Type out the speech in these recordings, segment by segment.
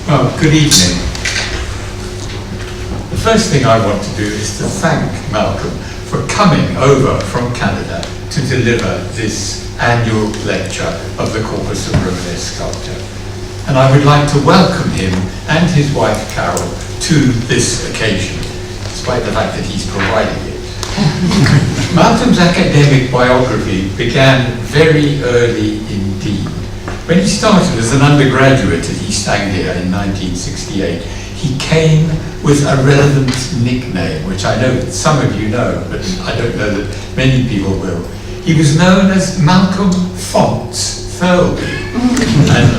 Well, good evening. The first thing I want to do is to thank Malcolm for coming over from Canada to deliver this annual lecture of the Corpus of Romanesque Sculpture. And I would like to welcome him and his wife Carol to this occasion, despite the fact that he's providing it. Malcolm's academic biography began very early indeed. When he started as an undergraduate at East Anglia in 1968, he came with a relevant nickname, which I know that some of you know, but I don't know that many people will. He was known as Malcolm Fonts Thurlby. And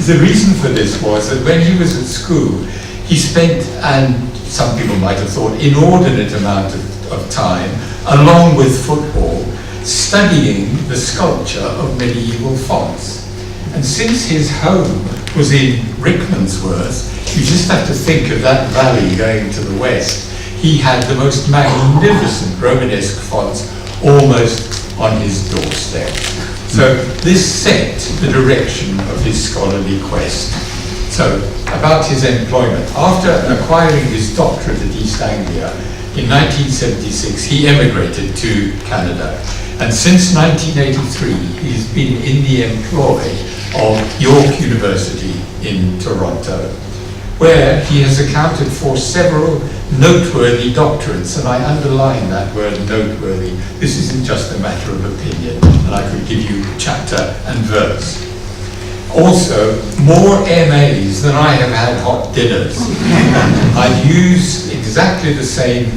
the reason for this was that when he was at school, he spent, and some people might have thought, inordinate amount of time, along with football, studying the sculpture of medieval fonts. And since his home was in Rickmansworth, you just have to think of that valley going to the west. He had the most magnificent Romanesque fonts almost on his doorstep. So this set the direction of his scholarly quest. So, about his employment. After acquiring his doctorate at East Anglia in 1976, he emigrated to Canada. And since 1983, he's been in the employ of York University in Toronto, where he has accounted for several noteworthy doctorates, and I underline that word noteworthy. This isn't just a matter of opinion, and I could give you chapter and verse. Also, more MAs than I have had hot dinners. I'd use exactly the same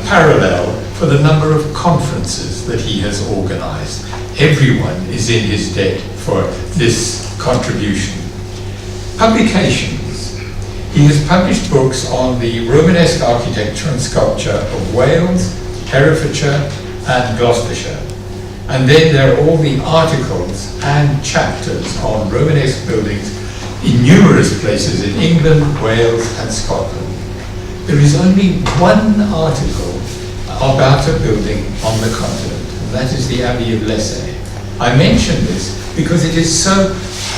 parallel for the number of conferences that he has organized. Everyone is in his debt for this contribution. Publications. He has published books on the Romanesque architecture and sculpture of Wales, Herefordshire, and Gloucestershire. And then there are all the articles and chapters on Romanesque buildings in numerous places in England, Wales, and Scotland. There is only one article about a building on the continent, and that is the Abbey of Leigh. I mention this because it is so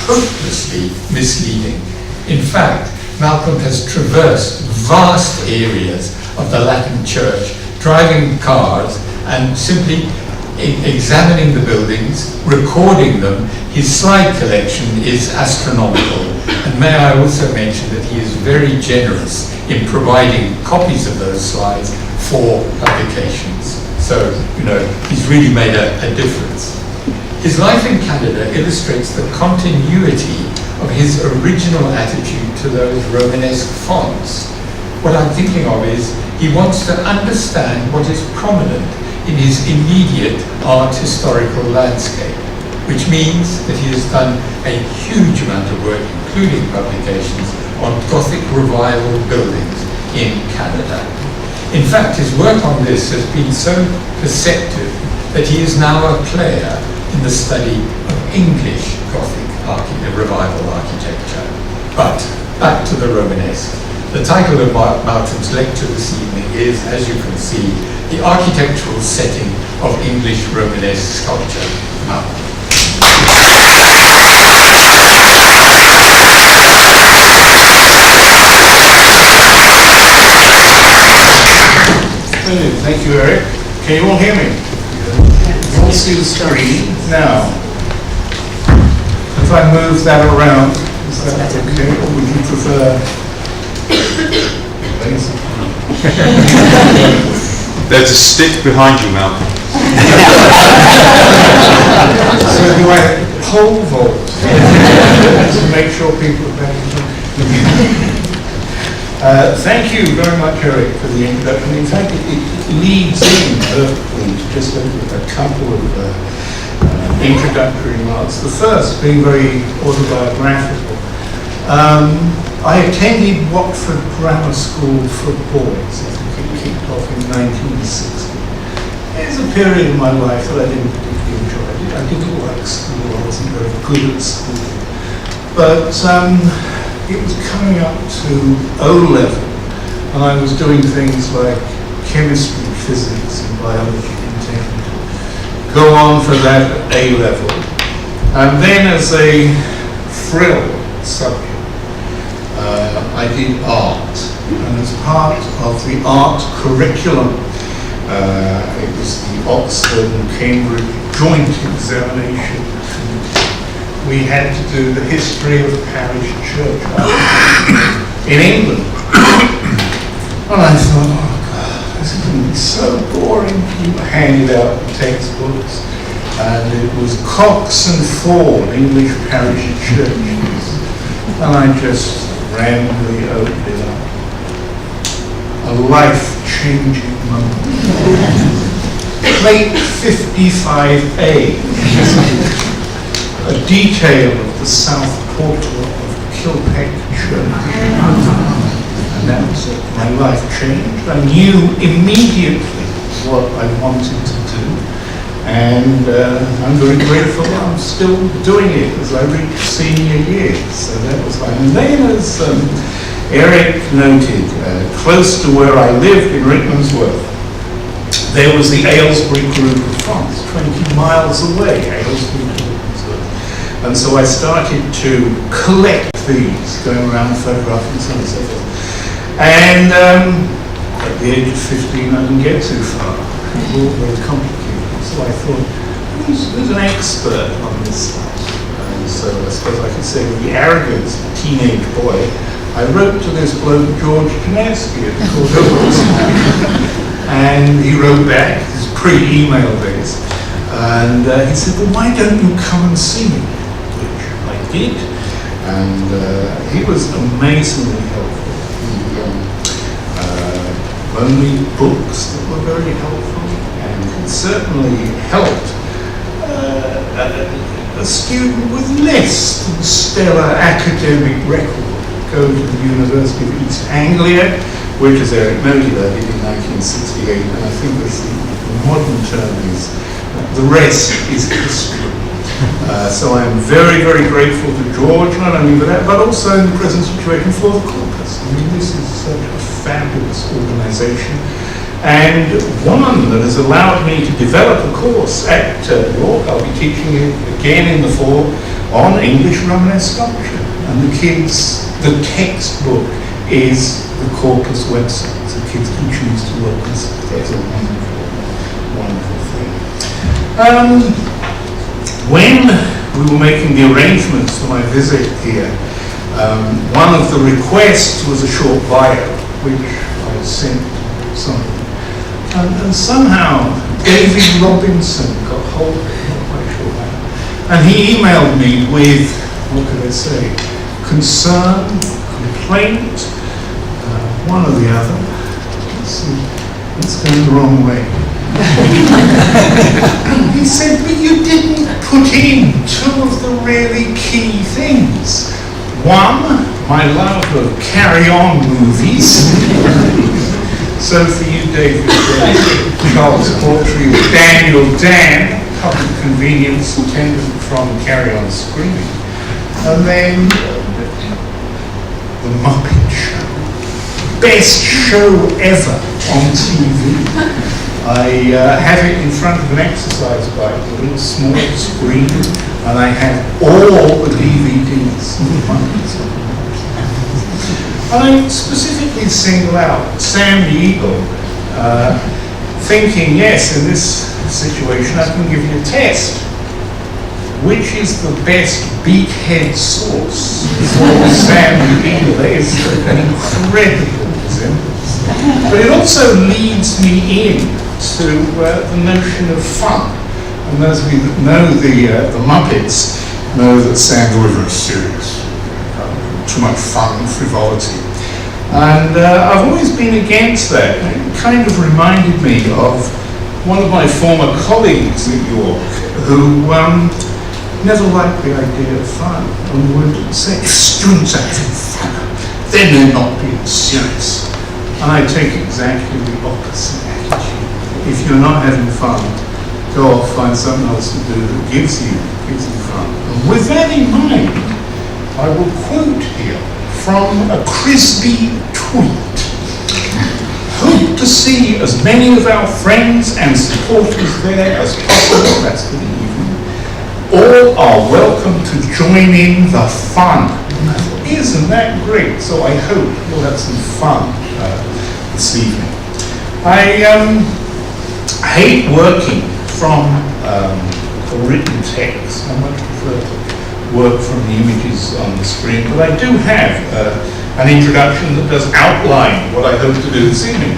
hopelessly misleading. In fact, Malcolm has traversed vast areas of the Latin Church, driving cars and simply examining the buildings, recording them. His slide collection is astronomical. And may I also mention that he is very generous in providing copies of those slides for publications. So, he's really made a difference. His life in Canada illustrates the continuity of his original attitude to those Romanesque fonts. What I'm thinking of is he wants to understand what is prominent in his immediate art historical landscape, which means that he has done a huge amount of work, including publications, on Gothic revival buildings in Canada. In fact, his work on this has been so perceptive that he is now a player in the study of English Gothic revival architecture. But back to the Romanesque. The title of Malcolm's lecture this evening is, as you can see, The Architectural Setting of English Romanesque Sculpture. Malcolm. Thank you, Eric. Can you all hear me? You all see the screen now. If I move that around, is that okay, or would you prefer? There's a stick behind you, Malcolm. So do I pole vault to make sure people are paying attention? Thank you very much, Eric, for the introduction. In fact, it leads in perfectly to just a couple of introductory remarks. The first being very autobiographical. I attended Watford Grammar School for Boys. I think it kicked off in 1960. There's a period in my life that I didn't particularly enjoy. I didn't like school. I wasn't very good at school. But it was coming up to O-level, and I was doing things like chemistry, physics, and biology, intending to go on for that at A-level. And then as a frill subject, I did art, and as part of the art curriculum, it was the Oxford and Cambridge joint examination. We had to do the history of the parish church in England. And I thought, oh God, this is going to be so boring. People handed out the textbooks, and it was Cox and Ford, English parish churches. And I just randomly opened it up. A life-changing moment. Plate 55A. A detail of the south portal of Kilpeck Church. And that was it. My life changed. I knew immediately what I wanted to do. And I'm very grateful I'm still doing it as I reach senior years. So that was fine. And then, as Eric noted, close to where I lived in Rickmansworth, there was the Aylesbury Group of Fonts, 20 miles away, Aylesbury to Rickmansworth. And so I started to collect these, going around photographing so on and so forth. And at the age of 15, I didn't get too far. It was all very complicated. So I thought, who's an expert on this stuff? And so I suppose I could say with the arrogance of a teenage boy, I wrote to this bloke, George Janeski at Courtauld Institute. And he wrote back, this is pre-email days, and he said, well, why don't you come and see me? Which I did, and he was amazingly helpful. He loaned me books that were very helpful, and it certainly helped a student with less than stellar academic record go to the University of East Anglia, which, as Eric noted, I did in 1968, and I think the modern term is the rest is history. So I'm very, very grateful to George, not only for that, but also in the present situation for the corpus. I mean, this is such a fabulous organisation, and one that has allowed me to develop a course at York. I'll be teaching it again in the fall on English Romanesque sculpture, and the kids, the textbook is the corpus website, so kids can choose to work with it. That's a wonderful, wonderful thing. When we were making the arrangements for my visit here, one of the requests was a short bio, which I sent to somebody. And somehow David Robinson got hold of it, not quite sure how. And he emailed me with, what could I say, concern, complaint, one or the other. Let's see, it's going the wrong way. He said, but you didn't put in two of the really key things. One, my love of carry-on movies. So for you, David, Charles Hawtrey, Daniel Dan, public convenience attendant from Carry-On Screaming. And then The Muppet Show. Best show ever on TV. I have it in front of an exercise bike, a little small screen, and I have all the DVDs of The Muppets on. I specifically single out Sam Eagle, thinking, yes, in this situation I can give you a test. Which is the best beakhead sauce for Sam Eagle? There is an incredible resemblance. But it also leads me in to the notion of fun. And those of you that know the Muppets know that Sam's always very serious. Too much fun, frivolity. And I've always been against that. It kind of reminded me of one of my former colleagues at York who never liked the idea of fun and would say, if students are having fun, then they're not being serious. And I take exactly the opposite attitude. If you're not having fun, go off, find something else to do that gives you fun. And with that in mind, I will quote here from a CRSBI tweet. Hope to see as many of our friends and supporters there as possible. That's for the evening. All are welcome to join in the fun. isn't that great? So I hope we'll have some fun this evening. I hate working from a written text. I much prefer to work from the images on the screen, but I do have an introduction that does outline what I hope to do this evening.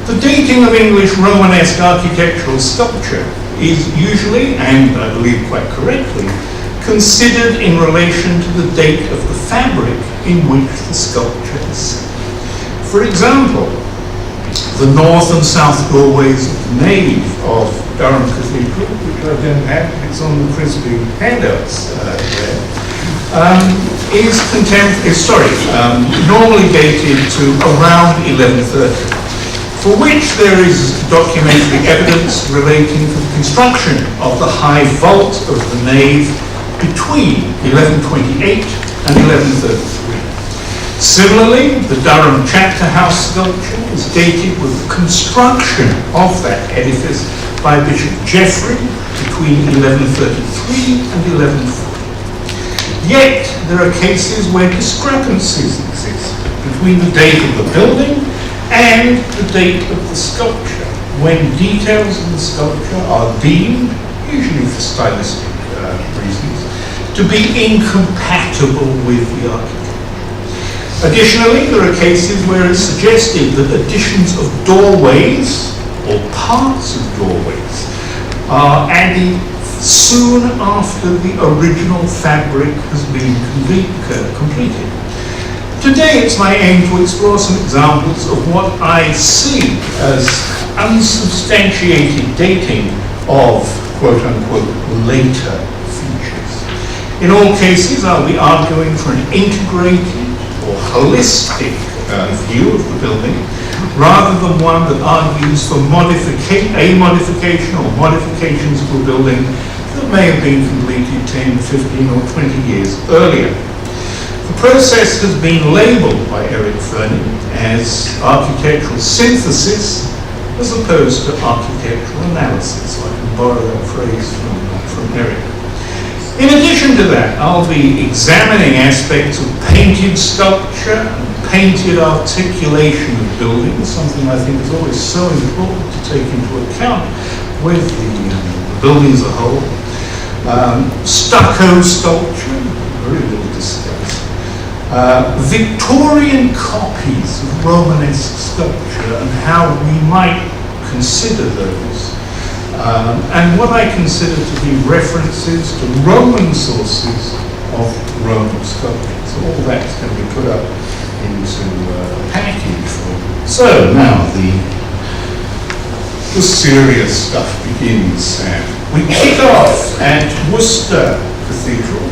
The dating of English Romanesque architectural sculpture is usually, and I believe quite correctly, considered in relation to the date of the fabric in which the sculpture is set. For example, the north and south doorways of the nave of Durham Cathedral, which I don't have, it's on the CRSBI handouts there, normally dated to around 1130. For which there is documentary evidence relating to the construction of the high vault of the nave between 1128 and 1133. Similarly, the Durham Chapter House sculpture is dated with the construction of that edifice by Bishop Geoffrey between 1133 and 1140. Yet, there are cases where discrepancies exist between the date of the building and the date of the sculpture, when details of the sculpture are deemed, usually for stylistic reasons, to be incompatible with the architecture. Additionally, there are cases where it's suggested that additions of doorways or parts of doorways are added soon after the original fabric has been completed. Today it's my aim to explore some examples of what I see as unsubstantiated dating of quote-unquote later features. In all cases, I'll be arguing for an integrated or holistic view of the building, rather than one that argues for a modification or modifications to a building that may have been completed 10, 15 or 20 years earlier. The process has been labelled by Eric Fernie as architectural synthesis as opposed to architectural analysis. So I can borrow that phrase from Eric. In addition to that, I'll be examining aspects of painted sculpture and painted articulation of buildings, something I think is always so important to take into account with the building as a whole. Stucco sculpture, very little discussed. Victorian copies of Romanesque sculpture and how we might consider those, and what I consider to be references to Roman sources of Roman sculpture. So all that's going to be put up into a package for you. So now the serious stuff begins. We kick off at Worcester Cathedral,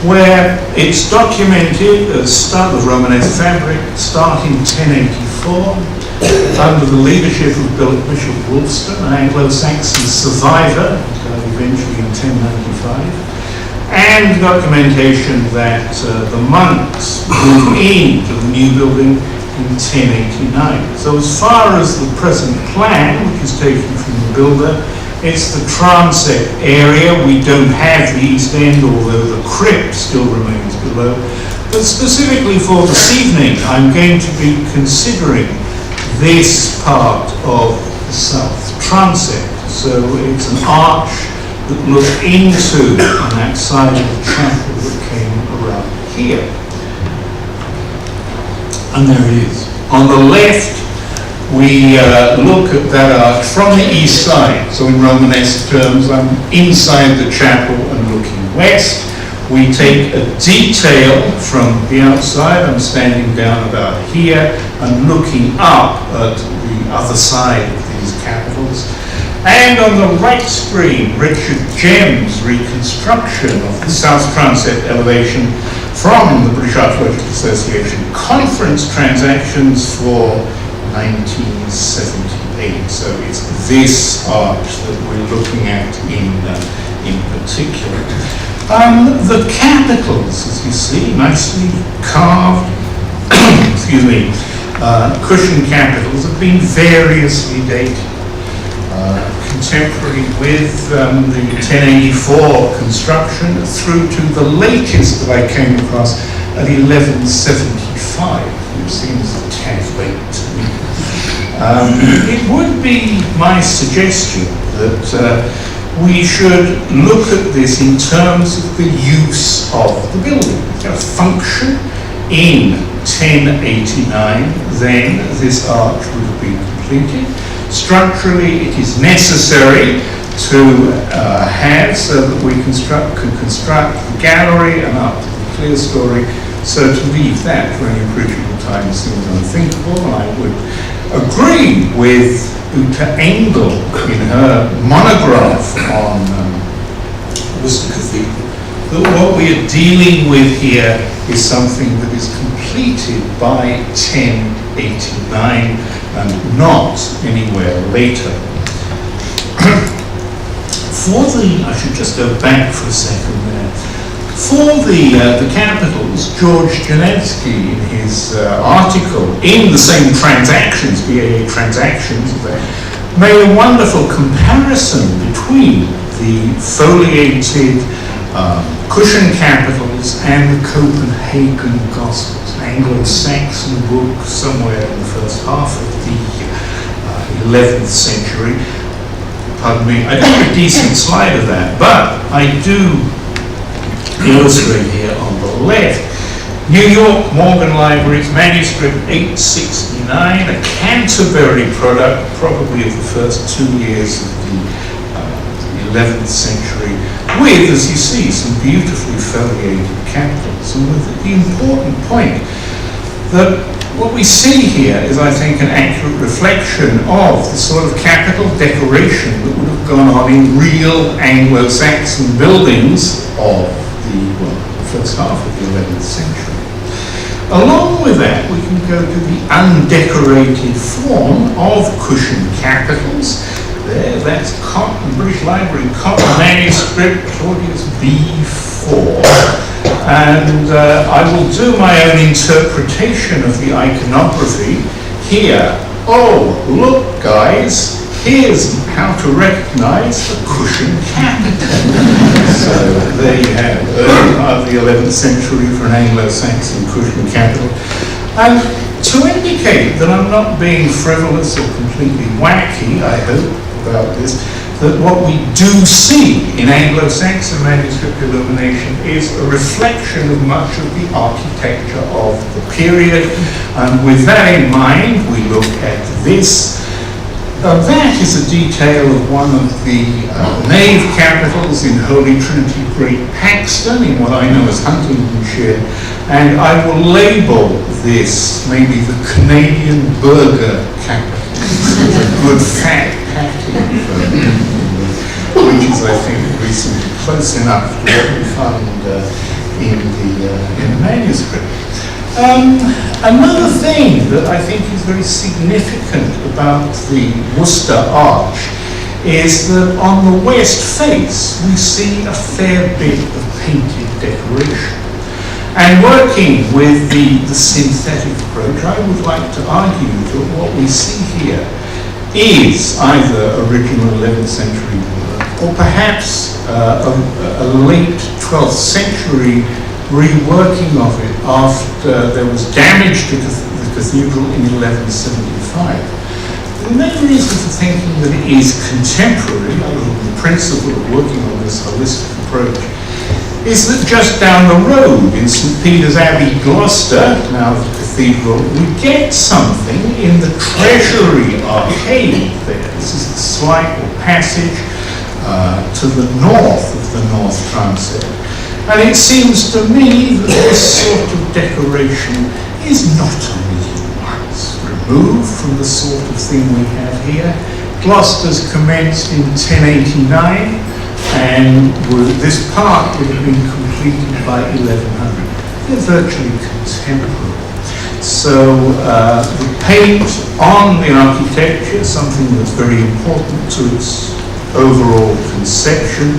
where it's documented as start of Romanesque fabric starting 1084 under the leadership of Bishop Wiltshire, an Anglo-Saxon survivor, eventually in 1095, and documentation that the monks moved into the new building in 1089. So as far as the present plan, which is taken from the builder, it's the transept area. We don't have the east end, although the crypt still remains below. But specifically for this evening, I'm going to be considering this part of the south transept. So it's an arch that looked into on that side of the chapel that came around here. And there it is. On the left, we look at that arch from the east side. So in Romanesque terms, I'm inside the chapel and looking west. We take a detail from the outside. I'm standing down about here and looking up at the other side of these capitals. And on the right screen, Richard Gem's reconstruction of the south transept elevation from the British Archaeological Association conference transactions for 1978. So it's this arch that we're looking at in particular. The capitals, as you see, nicely carved, excuse me, cushion capitals have been variously dated. Contemporary with the 1084 construction through to the latest that I came across, at 1175, which seems a tad late to me. It would be my suggestion that we should look at this in terms of the use of the building. A function in 1089, then this arch would have been completed. Structurally, it is necessary to have so that we can construct the gallery and up to the clear story. So to leave that for any original time seems unthinkable. I would agree with Uta Engel in her monograph on Worcester Cathedral that what we are dealing with here is something that is completed by 1089 and not anywhere later. I should just go back for a second there. For the capitals, George Janetsky, in his article in the same Transactions, BAA Transactions, made a wonderful comparison between the foliated cushion capitals and the Copenhagen Gospels, an Anglo-Saxon book somewhere in the first half of the 11th century. Pardon me, I don't have a decent slide of that, but I do illustrate here on the left. New York Morgan Libraries, manuscript 869, a Canterbury product, probably of the first 2 years of the 11th century, with, as you see, some beautifully foliated capitals. And with the important point that what we see here is, I think, an accurate reflection of the sort of capital decoration that would have gone on in real Anglo-Saxon buildings of the first half of the 11th century. Along with that, we can go to the undecorated form of cushion capitals. There, that's British Library Cotton manuscript, Claudius B4. And I will do my own interpretation of the iconography here. Oh, look, guys, here's how to recognize a cushion capital. So there you have early part of the 11th century for an Anglo-Saxon cushion capital. And to indicate that I'm not being frivolous or completely wacky, I hope, about this, that what we do see in Anglo-Saxon manuscript illumination is a reflection of much of the architecture of the period. And with that in mind, we look at this. Now that is a detail of one of the nave capitals in Holy Trinity Great Paxton, in what I know as Huntingdonshire, and I will label this maybe the Canadian Burger capital. It's a good fat patty, which is, I think, recently close enough to what we find in the manuscript. Another thing that I think is very significant about the Worcester arch is that on the west face we see a fair bit of painted decoration. And working with the synthetic approach, I would like to argue that what we see here is either original 11th century work or perhaps a late 12th century reworking of it after there was damage to the cathedral in 1175. The main reason for thinking that it is contemporary, the principle of working on this holistic approach, is that just down the road in St. Peter's Abbey, Gloucester, now the cathedral, we get something in the Treasury Arcade there. This is the slight passage to the north of the north transept. And it seems to me that this sort of decoration is not unusual. It's removed from the sort of thing we have here. Gloucester's commenced in 1089, and this part would have been completed by 1100. They're virtually contemporary. So the paint on the architecture, something that's very important to its overall conception.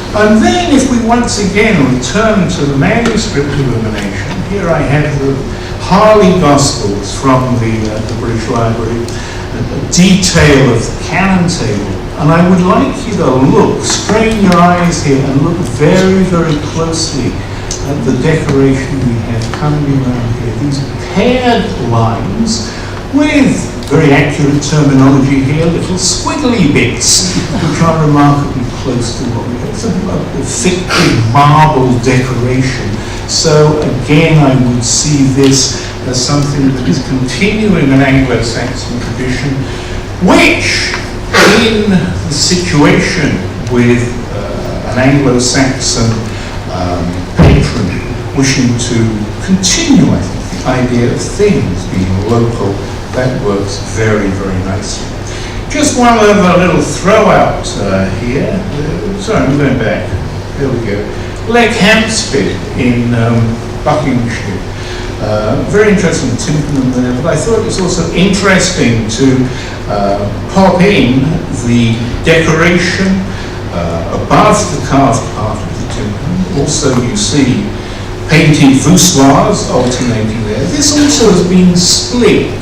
And then if we once again return to the manuscript illumination, here I have the Harley Gospels from the British Library, a detail of the canon table. And I would like you to strain your eyes here and look very, very closely the decoration we have coming around here. These paired lines with, very accurate terminology here, little squiggly bits, which are remarkably close to what we have. It's a thick marble decoration. So again, I would see this as something that is continuing an Anglo-Saxon tradition, which, in the situation with an Anglo-Saxon patron wishing to continue, I think, the idea of things being local, that works very, very nicely. Just one other little throw out here. Sorry, I'm going back. There we go. Leigh in Buckinghamshire. Very interesting tympanum there, but I thought it was also interesting to pop in the decoration above the carved part of the tympanum. Also, you see painted voussoirs alternating there. This also has been split.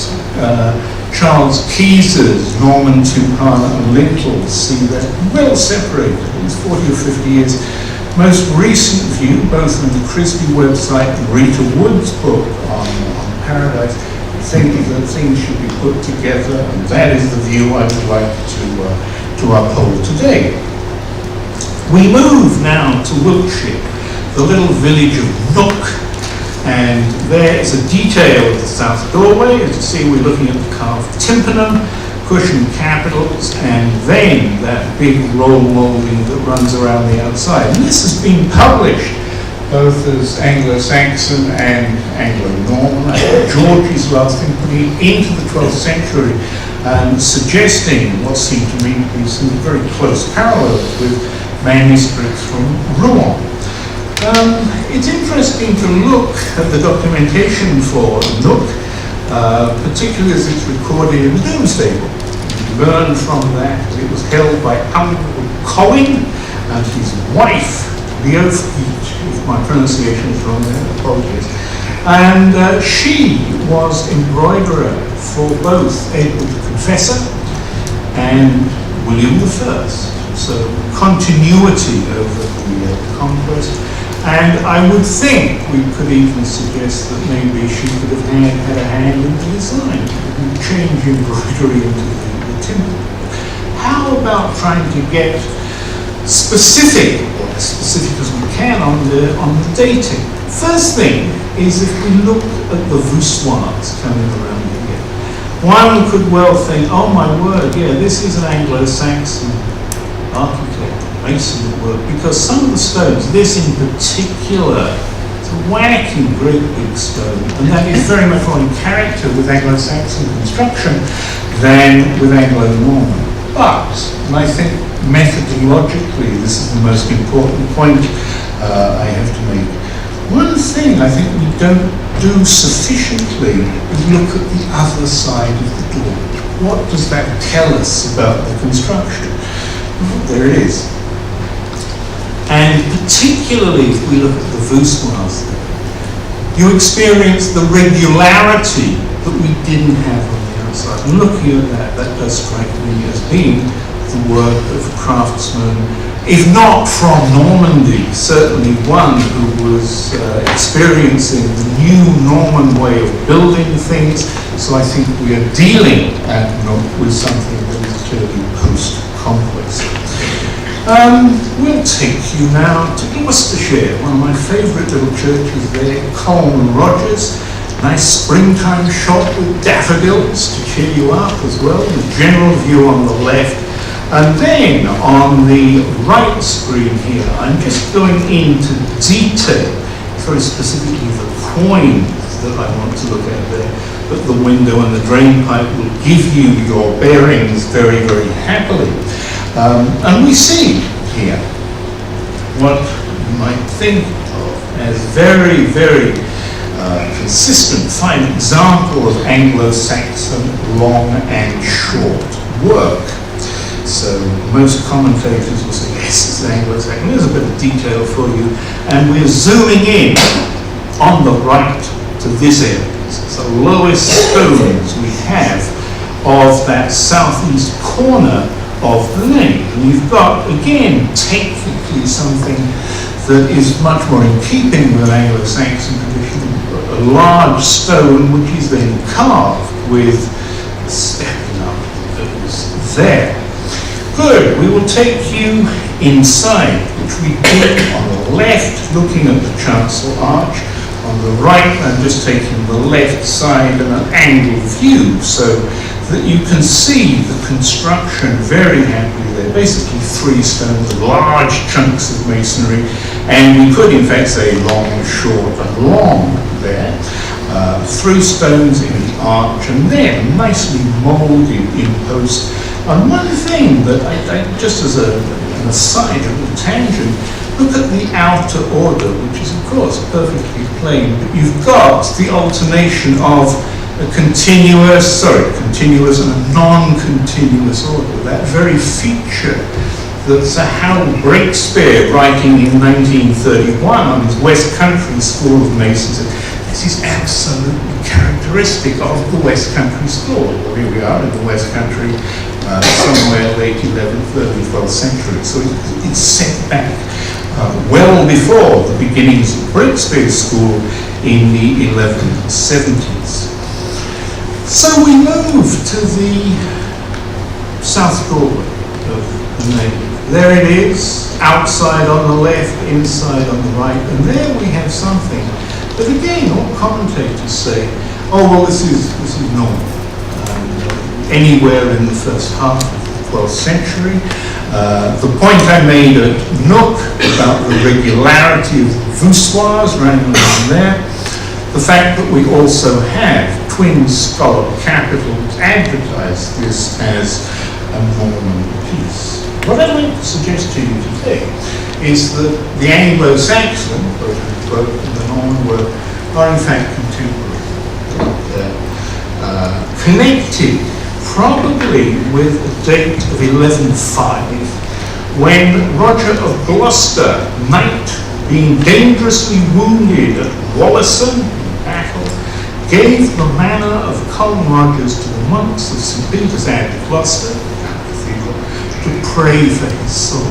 Charles Keyser's Norman tympana and lintels see that well separated, at least 40 or 50 years. Most recent view, both on the CRSBI website and Rita Wood's book on Paradise, thinking that things should be put together, and that is the view I would like to uphold today. We move now to Wiltshire, the little village of Knook, and there is a detail of the south doorway. As you see, we're looking at the carved tympanum, cushioned capitals, and then that big roll moulding that runs around the outside. And this has been published both as Anglo-Saxon and Anglo-Norman. George's last inquiry into the 12th century, suggesting what seemed to me to be some very close parallels with manuscripts from Rouen. It's interesting to look at the documentation for Knook, particularly as it's recorded in the Domesday Book. You learn from that it was held by Uncle Colin and his wife, Leigh, if my pronunciation is wrong there, apologies. And she was embroiderer for both Edward the Confessor and William I. So continuity over the conquest. And I would think we could even suggest that maybe she could have had a hand in the design, change embroidery into the timber. How about trying to get specific, or as specific as we can, on the dating? First thing is, if we look at the voussoirs coming around here, one could well think, oh my word, yeah, this is an Anglo-Saxon architect, mason at work, because some of the stones, this in particular, it's a wacky, great big stone, and that is very much more in character with Anglo-Saxon construction than with Anglo-Norman. But, and I think methodologically this is the most important point I have to make, one thing I think we don't do sufficiently is look at the other side of the door. What does that tell us about the construction? There it is. And particularly if we look at the voussoirs there, you experience the regularity that we didn't have on the outside. And looking at that, that does strike me as being the work of a craftsman, if not from Normandy, certainly one who was experiencing the new Norman way of building things. So I think we are dealing at Knook with something that is clearly post-conquest. We'll take you now to Worcestershire, one of my favourite little churches there, Coleman Rogers. Nice springtime shop with daffodils to cheer you up as well. The general view on the left. And then on the right screen here, I'm just going into detail, very specifically the coins that I want to look at there. But the window and the drain pipe will give you your bearings very, very happily. And we see here what you might think of as very, very consistent, fine example of Anglo-Saxon long and short work. So most commentators will say, yes, it's Anglo-Saxon. There's a bit of detail for you. And we're zooming in on the right to this area. It's the lowest stones we have of that southeast corner of the nave. And you've got, again, technically something that is much more in keeping with Anglo-Saxon tradition, a large stone which is then carved with the stepping up that was there. Good, we will take you inside, which we do on the left, looking at the chancel arch. On the right, I'm just taking the left side and an angled view so that you can see the construction very happily there. Basically 3 stones, large chunks of masonry, and we could in fact say long, short and long there. 3 stones in the arch and then nicely moulded in post. And one thing that I just as an aside, a little tangent, look at the outer order, which is of course perfectly plain, but you've got the alternation of a continuous and a non-continuous order. That very feature that Sir Harold Breakspear, writing in 1931 on his West Country School of Masons, this is absolutely characteristic of the West Country School. Well, here we are in the West Country, somewhere late 11th, early 12th century. So it's set back well before the beginnings of Breakspear's school in the 1170s. So we move to the south doorway of the nave. There it is, outside on the left, inside on the right, and there we have something that again all commentators say, oh well, this is normal. Anywhere in the first half of the 12th century. The point I made at Knook about the regularity of voussoirs running around there, the fact that we also have twin scallop capitals advertise this as a Norman piece. What I'd like to suggest to you today is that the Anglo-Saxon, quote unquote, and the Norman work are in fact contemporary. Connected probably with a date of 1105, when Roger of Gloucester, knight, being dangerously wounded at Wallaston in battle, gave the manor of Colm Rogers to the monks of St. Peter's Abbey, Gloucester, cathedral, to pray for his soul.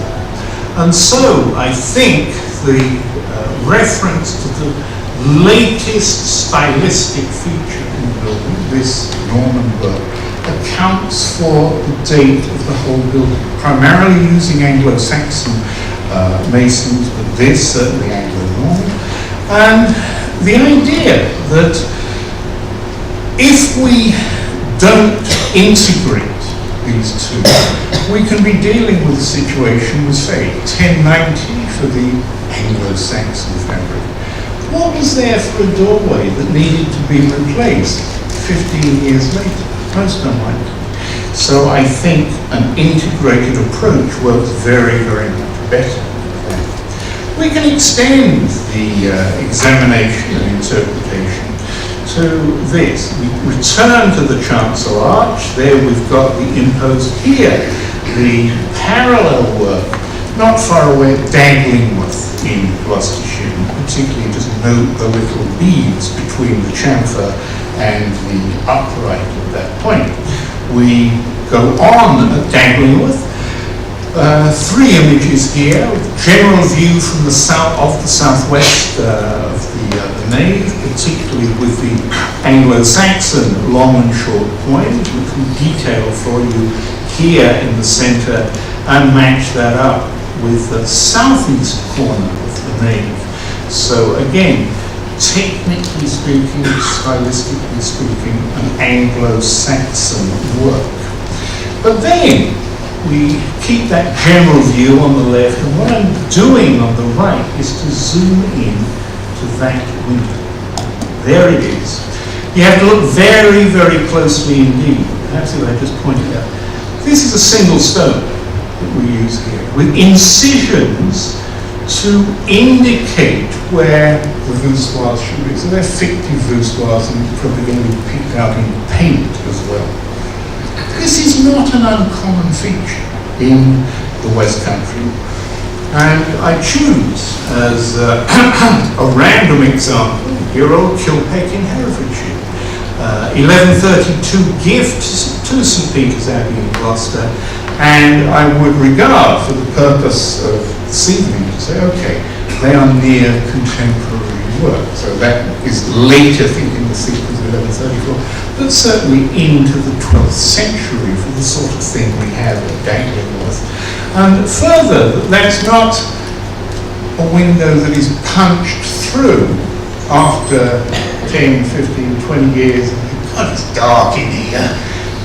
And so I think the reference to the latest stylistic feature in the building, this Norman work, accounts for the date of the whole building, primarily using Anglo-Saxon masons, but this certainly Anglo-Norman. And the idea that if we don't integrate these two, we can be dealing with a situation with, say, 1090 for the Anglo-Saxon fabric. What was there for a doorway that needed to be replaced 15 years later? Most unlikely. So I think an integrated approach works very, very much better. We can extend the examination and interpretation to this. We return to the chancel arch. There we've got the imposed here, the parallel work, not far away at Daglingworth in Gloucestershire. Particularly just note the little beads between the chamfer and the upright at that point. We go on at Daglingworth. 3 images here, general view from the southwest of the nave, particularly with the Anglo-Saxon long and short point, which we detail for you here in the centre and match that up with the southeast corner of the nave. So again, technically speaking, stylistically speaking, an Anglo-Saxon work. But then we keep that general view on the left, and what I'm doing on the right is to zoom in to that window. There it is. You have to look very, very closely indeed. Perhaps if I just pointed out, this is a single stone that we use here, with incisions to indicate where the voussoirs should be. So they're fictive voussoirs and probably going to be picked out in paint as well. This is not an uncommon feature in the West Country, and I choose as a random example dear old Kilpeck in Herefordshire. 1132 gift to St. Peter's Abbey in Gloucester, and I would regard for the purpose of this evening to say, okay, they are near contemporary work. So that is later thinking the sequence of 1134, but certainly into the 12th century for the sort of thing we have at Dangleworth. And further, that's not a window that is punched through after 10, 15, 20 years. God, it's dark in here.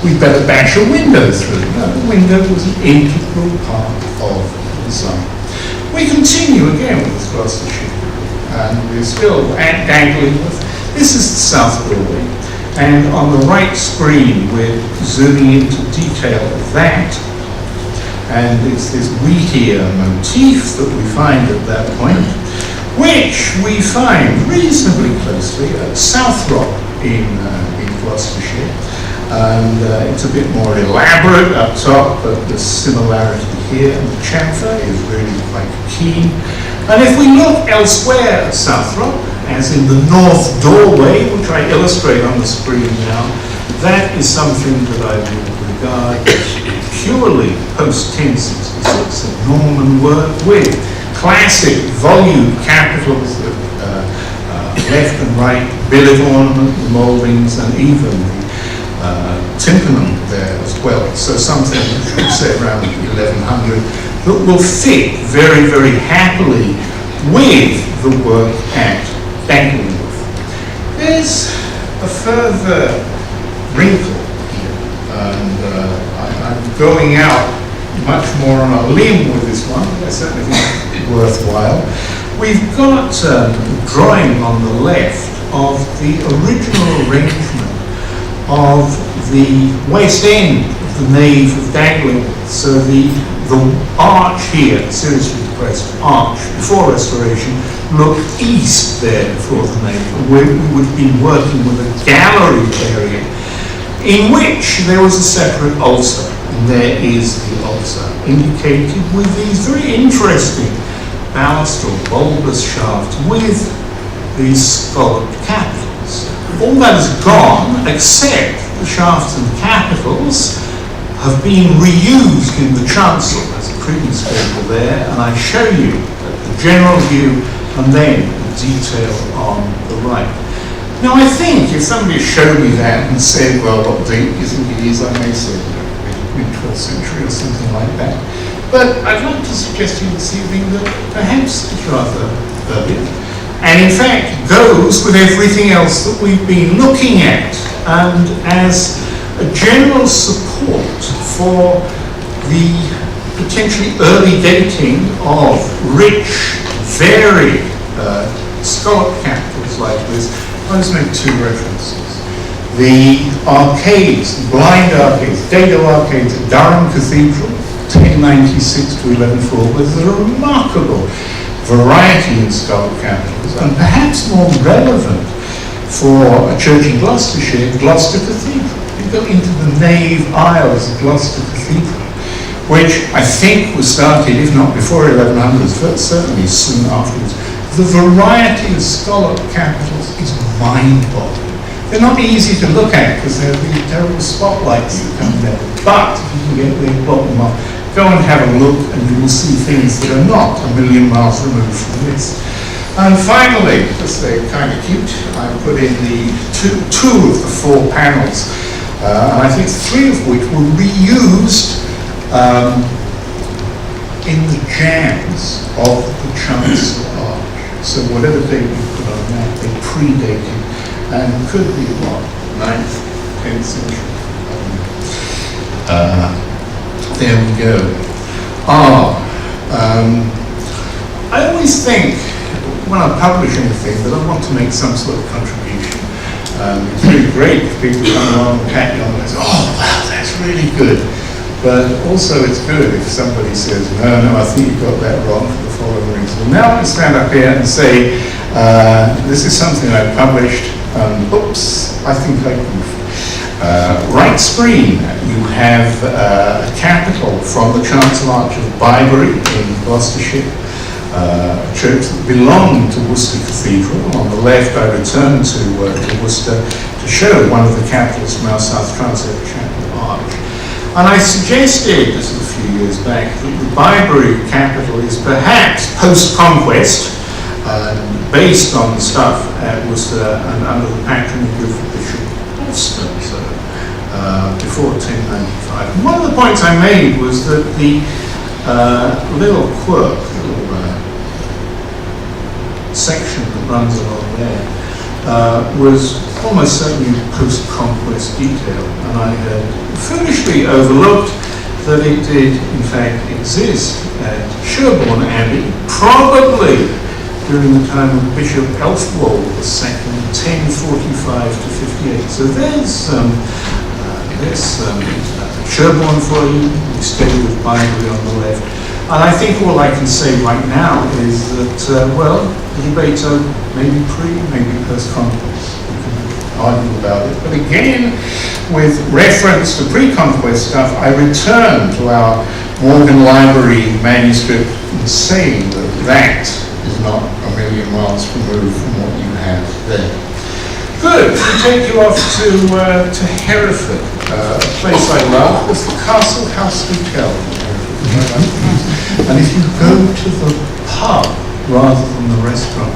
We'd better bash a window through. No, the window was an integral part of the design. We continue again with Gloucestershire, and we're still at Dangleworth. This is the south doorway, and on the right screen we're zooming into detail of that. And it's this wheatear motif that we find at that point, which we find reasonably closely at Southrock in Gloucestershire. And it's a bit more elaborate up top, but the similarity here, and the chamfer is really quite keen. And if we look elsewhere at Southrock, as in the north doorway, which I illustrate on the screen now, that is something that I would regard as purely post-1066 of Norman work with classic volume capitals of left and right billet ornament, the mouldings, and even the tympanum there as well. So something which we say around 1100 that will fit very, very happily with the work at Dangleworth. There's a further wrinkle here, and I'm going out much more on a limb with this one, but I certainly think it's worthwhile. We've got a drawing on the left of the original arrangement of the west end of the nave of Dangleworth. So the arch here, seriously depressed arch, before restoration, looked east there before the nave. We would have been working with a gallery area in which there was a separate ulster. And there is the ulster indicated with these very interesting ballast or bulbous shafts with these scalloped capitals. All that is gone, except the shafts and capitals have been reused in the chancel. There's a previous table there, and I show you the general view and then the detail on the right. Now I think if somebody showed me that and said, well, what date do you think it is, I may say mid-12th century or something like that. But I'd like to suggest to you this evening that perhaps it's rather earlier, and in fact goes with everything else that we've been looking at, and as a general support for the potentially early dating of rich, varied scallop capitals like this. I'll just make two references. The arcades, blind arcades, dado arcades at Durham Cathedral, 1096 to 1104, with a remarkable variety in scallop capitals, and perhaps more relevant for a church in Gloucestershire, Gloucester Cathedral. You go into the nave aisles of Gloucester Cathedral, which I think was started, if not before 1100s, but certainly soon afterwards. The variety of scallop capitals is mind-boggling. They're not easy to look at because they're these terrible spotlights that come there. But if you can get the bottom up, go and have a look, and you will see things that are not a million miles removed from this. And finally, because they're kind of cute, I put in the two of the four panels, and I think three of which were reused in the jambs of the chancel arch. So whatever date we put on that, they predated and could be what, 9th, 10th century. There we go. I always think when I publish anything that I want to make some sort of contribution. It's really great if people come along and pat you on and say, oh wow, that's really good. But also it's good if somebody says, no, I think you got that wrong for the following reason. Now I can stand up here and say, this is something I published, oops, I think I goofed. Right screen, you have a capital from the chancel arch of Bibury in Gloucestershire, a church that belonged to Worcester Cathedral. On the left, I return to Worcester to show one of the capitals from our south transept chapel arch. And I suggested, this was a few years back, that the Bibury capital is perhaps post-conquest, based on stuff at Worcester and under the patronage of Bishop Wiltshire, so before 1095. And one of the points I made was that the little quirk, little section that runs along there, was almost certainly post-conquest detail, and I had foolishly overlooked that it did in fact exist at Sherborne Abbey, probably during the time of Bishop Elfwald II, 1045 to 58. So there's Sherborne for you. We stay with Bible on the left. And I think all I can say right now is that, well, the debates are maybe pre, maybe post-conquest. We can argue about it. But again, with reference to pre-conquest stuff, I return to our Morgan Library manuscript and say that that is not a million miles removed from what you have there. Good. To take you off to Hereford, a place I love. It's the Castle House Hotel. And if you go to the pub rather than the restaurant,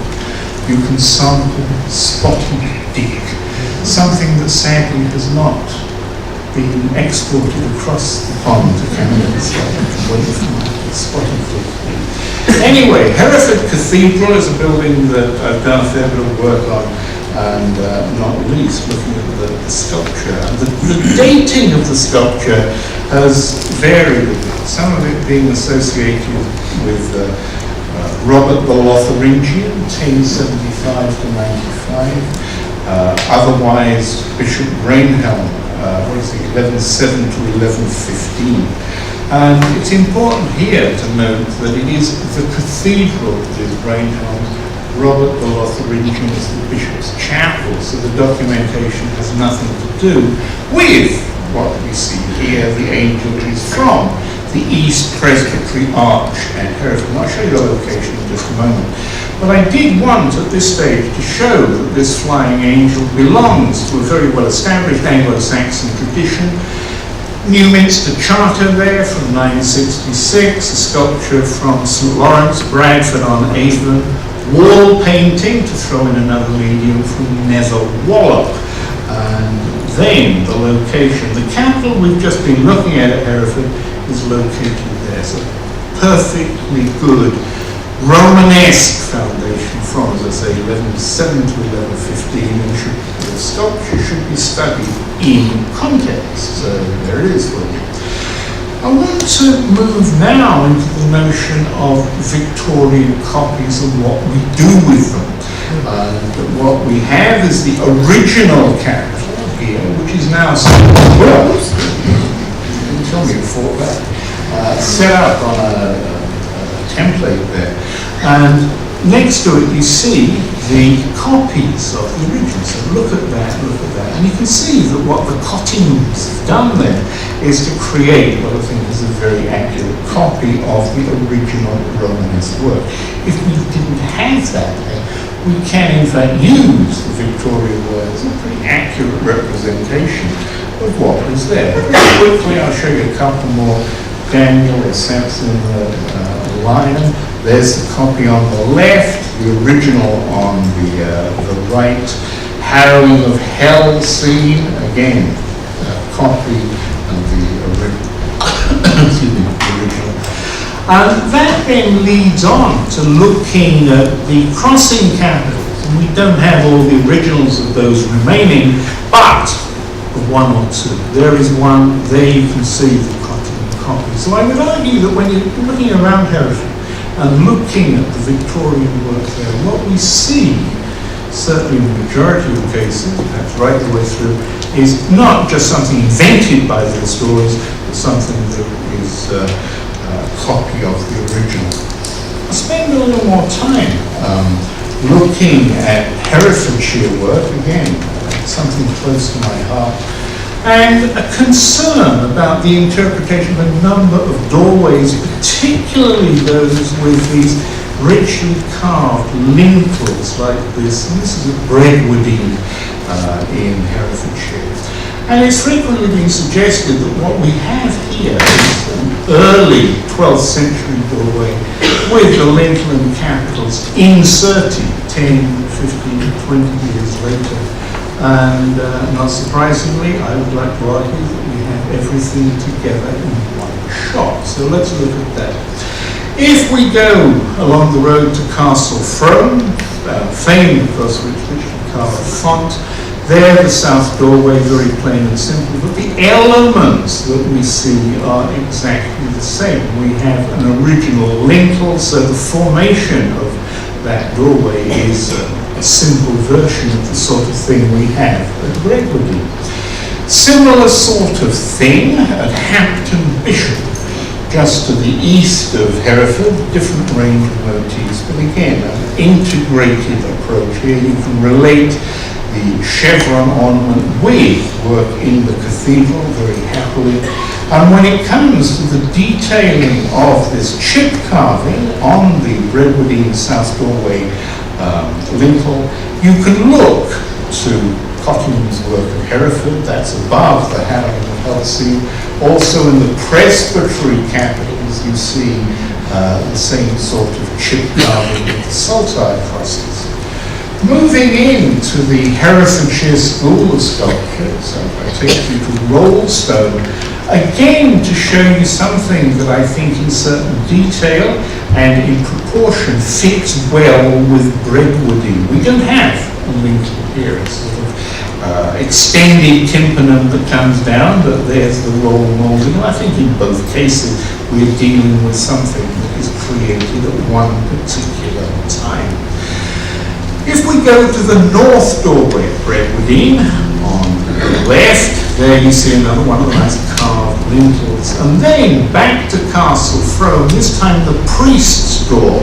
you can sample spotted dick, something that sadly has not been exported across the pond to Canada. So I can wait for my spotted dick. Anyway, Hereford Cathedral is a building that I've done a fair bit of work on, and not least looking at the sculpture. The dating of the sculpture has varied a bit, some of it being associated with Robert the Lotharingian, 1075 to 95, otherwise Bishop Rainhelm, 1107 to 1115. And it's important here to note that it is the cathedral that is Rainhelm. Robert the Lotharingian is the bishop's chapel, so the documentation has nothing to do with what we see here. The angel is from the East Presbytery Arch at Hereford. And I'll show you the location in just a moment. But I did want at this stage to show that this flying angel belongs to a very well-established Anglo-Saxon tradition. Newminster Charter there from 966, a sculpture from St Lawrence, Bradford on Avon, wall painting, to throw in another medium, from Netherwallop. And then the location, the capital we've just been looking at Hereford is located there. So perfectly good Romanesque foundation from, as I say, 1107 to 1115, and the sculpture should be studied in context. So there it is for you. I want to move now into the notion of Victorian copies and what we do with them. What we have is the original capital here, which is now set up on a template there. And next to it you see the copies of the original. So look at that, and you can see that what the Cottings have done there is to create what I think is a very accurate copy of the original Romanesque work. If we didn't have that, we can in fact use the Victorian work as a pretty accurate representation of what was there. Very quickly I'll show you a couple more. Daniel or Samson Lyon. There's the copy on the left, the original on the right. Harrowing of Hell scene, again, copy of the original. And that then leads on to looking at the crossing capitals. And we don't have all the originals of those remaining, but one or two. There is one, there you can see the copy. So I would argue that when you're looking around Hereford and looking at the Victorian work there, what we see, certainly in the majority of cases, perhaps right the way through, is not just something invented by the historians, but something that is a copy of the original. I'll spend a little more time looking at Herefordshire work, again, something close to my heart, and a concern about the interpretation of a number of doorways, particularly those with these richly carved lintels like this. And this is at Breadwoodine in Herefordshire. And it's frequently been suggested that what we have here is an early 12th century doorway with the lintel and capitals inserted 10, 15, 20 years later. And not surprisingly, I would like to argue that we have everything together in one shot. So let's look at that. If we go along the road to Castle Frome, famed because of its richly carved font, there the south doorway, very plain and simple, but the elements that we see are exactly the same. We have an original lintel, so the formation of that doorway is a simple version of the sort of thing we have at Redwood. Similar sort of thing at Hampton Bishop, just to the east of Hereford, different range of motifs, but again, an integrated approach here. You can relate the chevron ornament with work in the cathedral very happily. And when it comes to the detailing of this chip carving on the Redwoodine South Doorway lintel, you can look to Cotton's work at Hereford, that's above the Harrow of Helsing. Also in the presbytery capitals you see the same sort of chip carving with the saltire crosses. Moving into the Herefordshire School of Sculpture, so I take you to Rollstone, again to show you something that I think in certain detail and in proportion fits well with Redwoodine. We don't have a lintel here, it's sort of extended tympanum that comes down, but there's the roll moulding. I think in both cases we're dealing with something that is created at one particular time. If we go to the north doorway of Redwoodine, on the left, there you see another one of the nice carved lintels. And then back to Castle Frome, this time the priest's door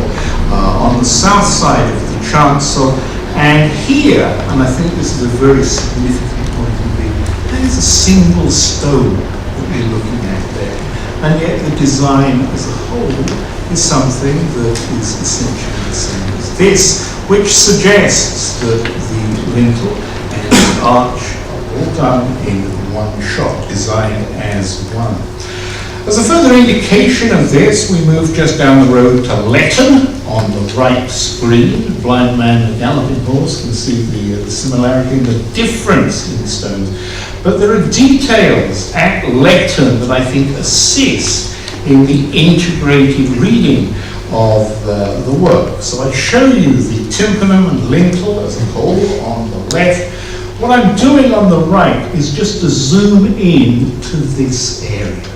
on the south side of the chancel. And here, and I think this is a very significant point of view, there is a single stone that we're looking at there. And yet the design as a whole is something that is essentially the same as this, which suggests that the lintel and the arch are all done in one shot, designed as one. As a further indication of this, we move just down the road to Letton on the right screen. Blind man and galloping horse can see the similarity and the difference in the stones. But there are details at Letton that I think assist in the integrated reading of the work. So I show you the tympanum and lintel as a whole on the left. What I'm doing on the right is just to zoom in to this area.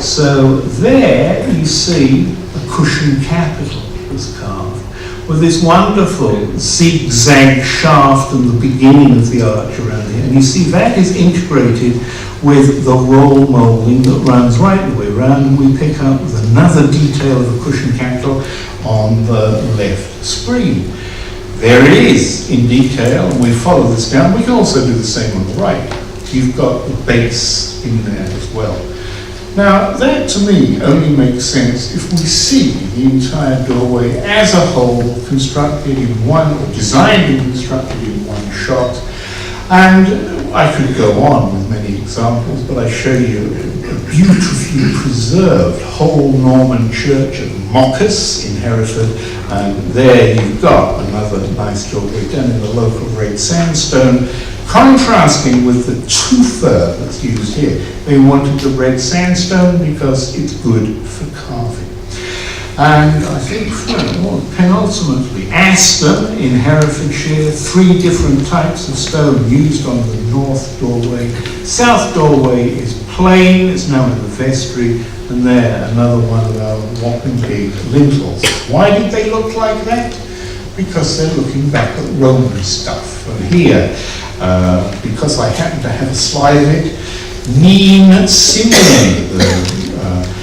So there you see a cushion capital was carved with this wonderful zigzag shaft and the beginning of the arch around here. And you see that is integrated with the roll moulding that runs right the way around, and we pick up with another detail of a cushion capital on the left screen. There it is in detail, and we follow this down. We can also do the same on the right. You've got the base in there as well. Now, that to me only makes sense if we see the entire doorway as a whole constructed in one, or designed and constructed in one shot. And I could go on with many examples, but I show you a beautifully preserved whole Norman church of Moccas in Hereford, and there you've got another nice doorway done in the local red sandstone, contrasting with the tufa that's used here. They wanted the red sandstone because it's good for carving. And I think, well, penultimately, Aston in Herefordshire, 3 different types of stone used on the north doorway. South doorway is plain, it's now in the vestry, and there, another one of our whopping big lintels. Why did they look like that? Because they're looking back at Roman stuff. And here, because I happen to have a slide of it, Nîmes Simone, the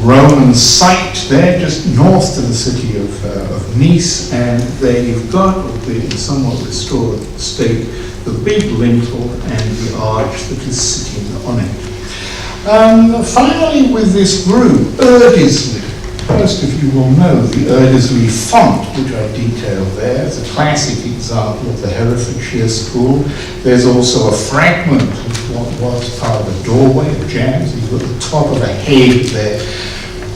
Roman site there, just north of the city of Nice, and there you've got, albeit in somewhat restored state, the big lintel and the arch that is sitting on it. Finally, with this group, Erdesley. Most of you will know the Erdesley font, which I detail there. It's a classic example of the Herefordshire school. There's also a fragment of what was part of a doorway, a jamb, so you've got the top of a head there.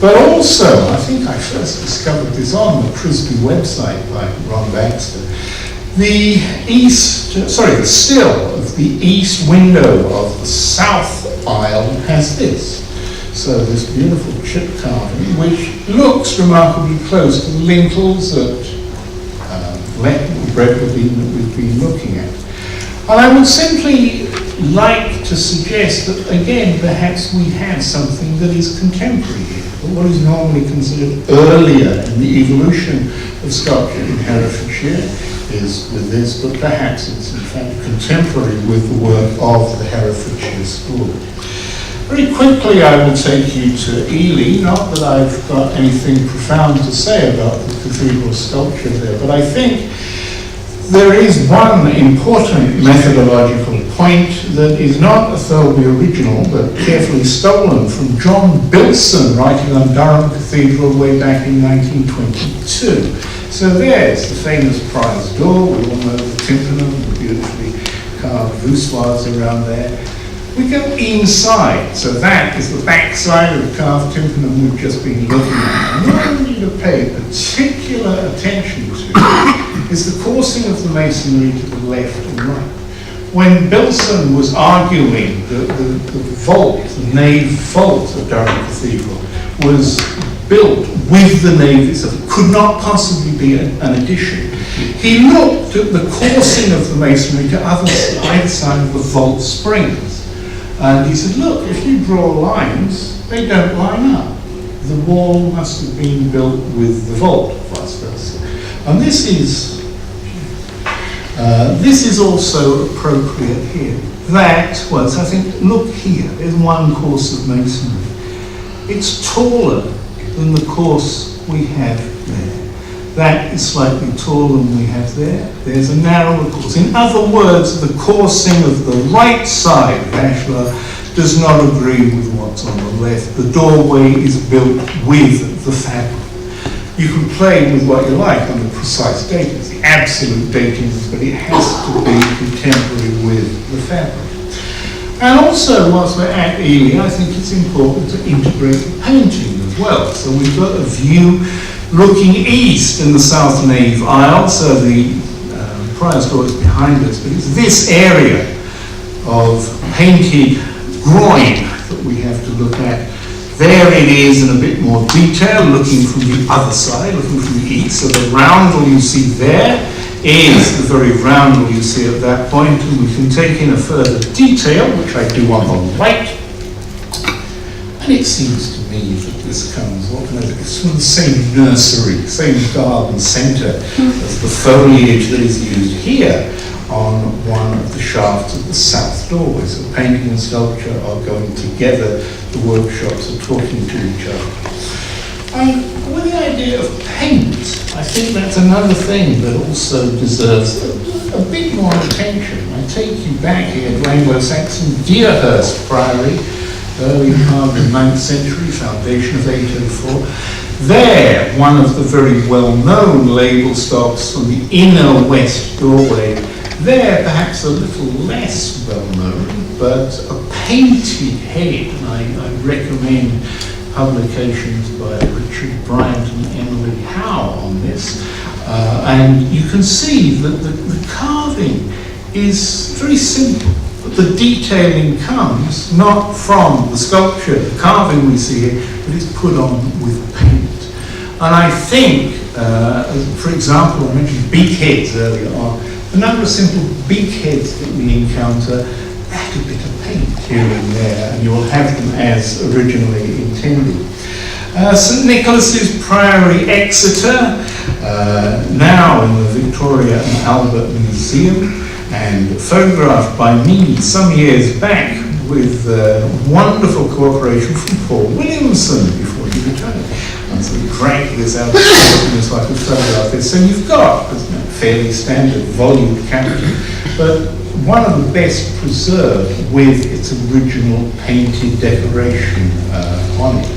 But also, I think I first discovered this on the CRSBI website by Ron Baxter, the sill of the east window of the south aisle has this. So this beautiful chip carving, which looks remarkably close to the lintels that we've been looking at. And I would simply like to suggest that, again, perhaps we have something that is contemporary here. But what is normally considered earlier in the evolution of sculpture in Herefordshire is with this, but perhaps it's in fact contemporary with the work of the Herefordshire School. Very quickly, I will take you to Ely. Not that I've got anything profound to say about the cathedral sculpture there, but I think there is one important methodological point that is not a Thurlby original, but carefully stolen from John Bilson, writing on Durham Cathedral way back in 1922. So there's the famous prize door. We all know the tympana, the beautifully carved voussoirs around there. We go inside, so that is the back side of the carved tympana we've just been looking at. And what I need to pay particular attention to is the coursing of the masonry to the left and right. When Bilson was arguing that the vault, the nave vault of Durham Cathedral was built with the nave itself, it could not possibly be an addition. He looked at the coursing of the masonry to either side of the vault springs. And he said, look, if you draw lines, they don't line up. The wall must have been built with the vault, vice versa. And this is also appropriate here. That was, I think, look here, there's one course of masonry. It's taller than the course we have there. That is slightly taller than we have there. There's a narrower course. In other words, the coursing of the right side of ashlar does not agree with what's on the left. The doorway is built with the fabric. You can play with what you like on the precise datings, the absolute datings, but it has to be contemporary with the fabric. And also, whilst we're at Ely, I think it's important to integrate the painting as well. So we've got a view looking east in the south nave aisle, so the prior's door is behind us, but it's this area of painted groin that we have to look at. There it is in a bit more detail, looking from the other side, looking from the east. So the roundel you see there is the very roundel you see at that point, and we can take in a further detail, which I do on the right. And it seems to me that this comes, it's from the same nursery, same garden centre as the foliage that is used here on one of the shafts of the south doorway. So painting and sculpture are going together, the workshops are talking to each other. And with the idea of paint, I think that's another thing that also deserves a bit more attention. I take you back here to Anglo-Saxon Deerhurst Priory, early part of the 9th century, foundation of 804. There, one of the very well-known label stocks from the inner west doorway. There, perhaps a little less well-known, but a painted head, and I recommend publications by Richard Bryant and Emily Howe on this. And you can see that the carving is very simple. The detailing comes not from the sculpture, the carving we see here, but it's put on with paint. And I think, for example, I mentioned beak heads earlier on. The number of simple beak heads that we encounter, add a bit of paint here and there, and you'll have them as originally intended. St Nicholas's Priory, Exeter, now in the Victoria and Albert Museum, and photographed by me some years back with wonderful cooperation from Paul Williamson before he retired. And so we dragged this out so I could photograph this. So you've got a fairly standard volume cabinet, but one of the best preserved with its original painted decoration on it.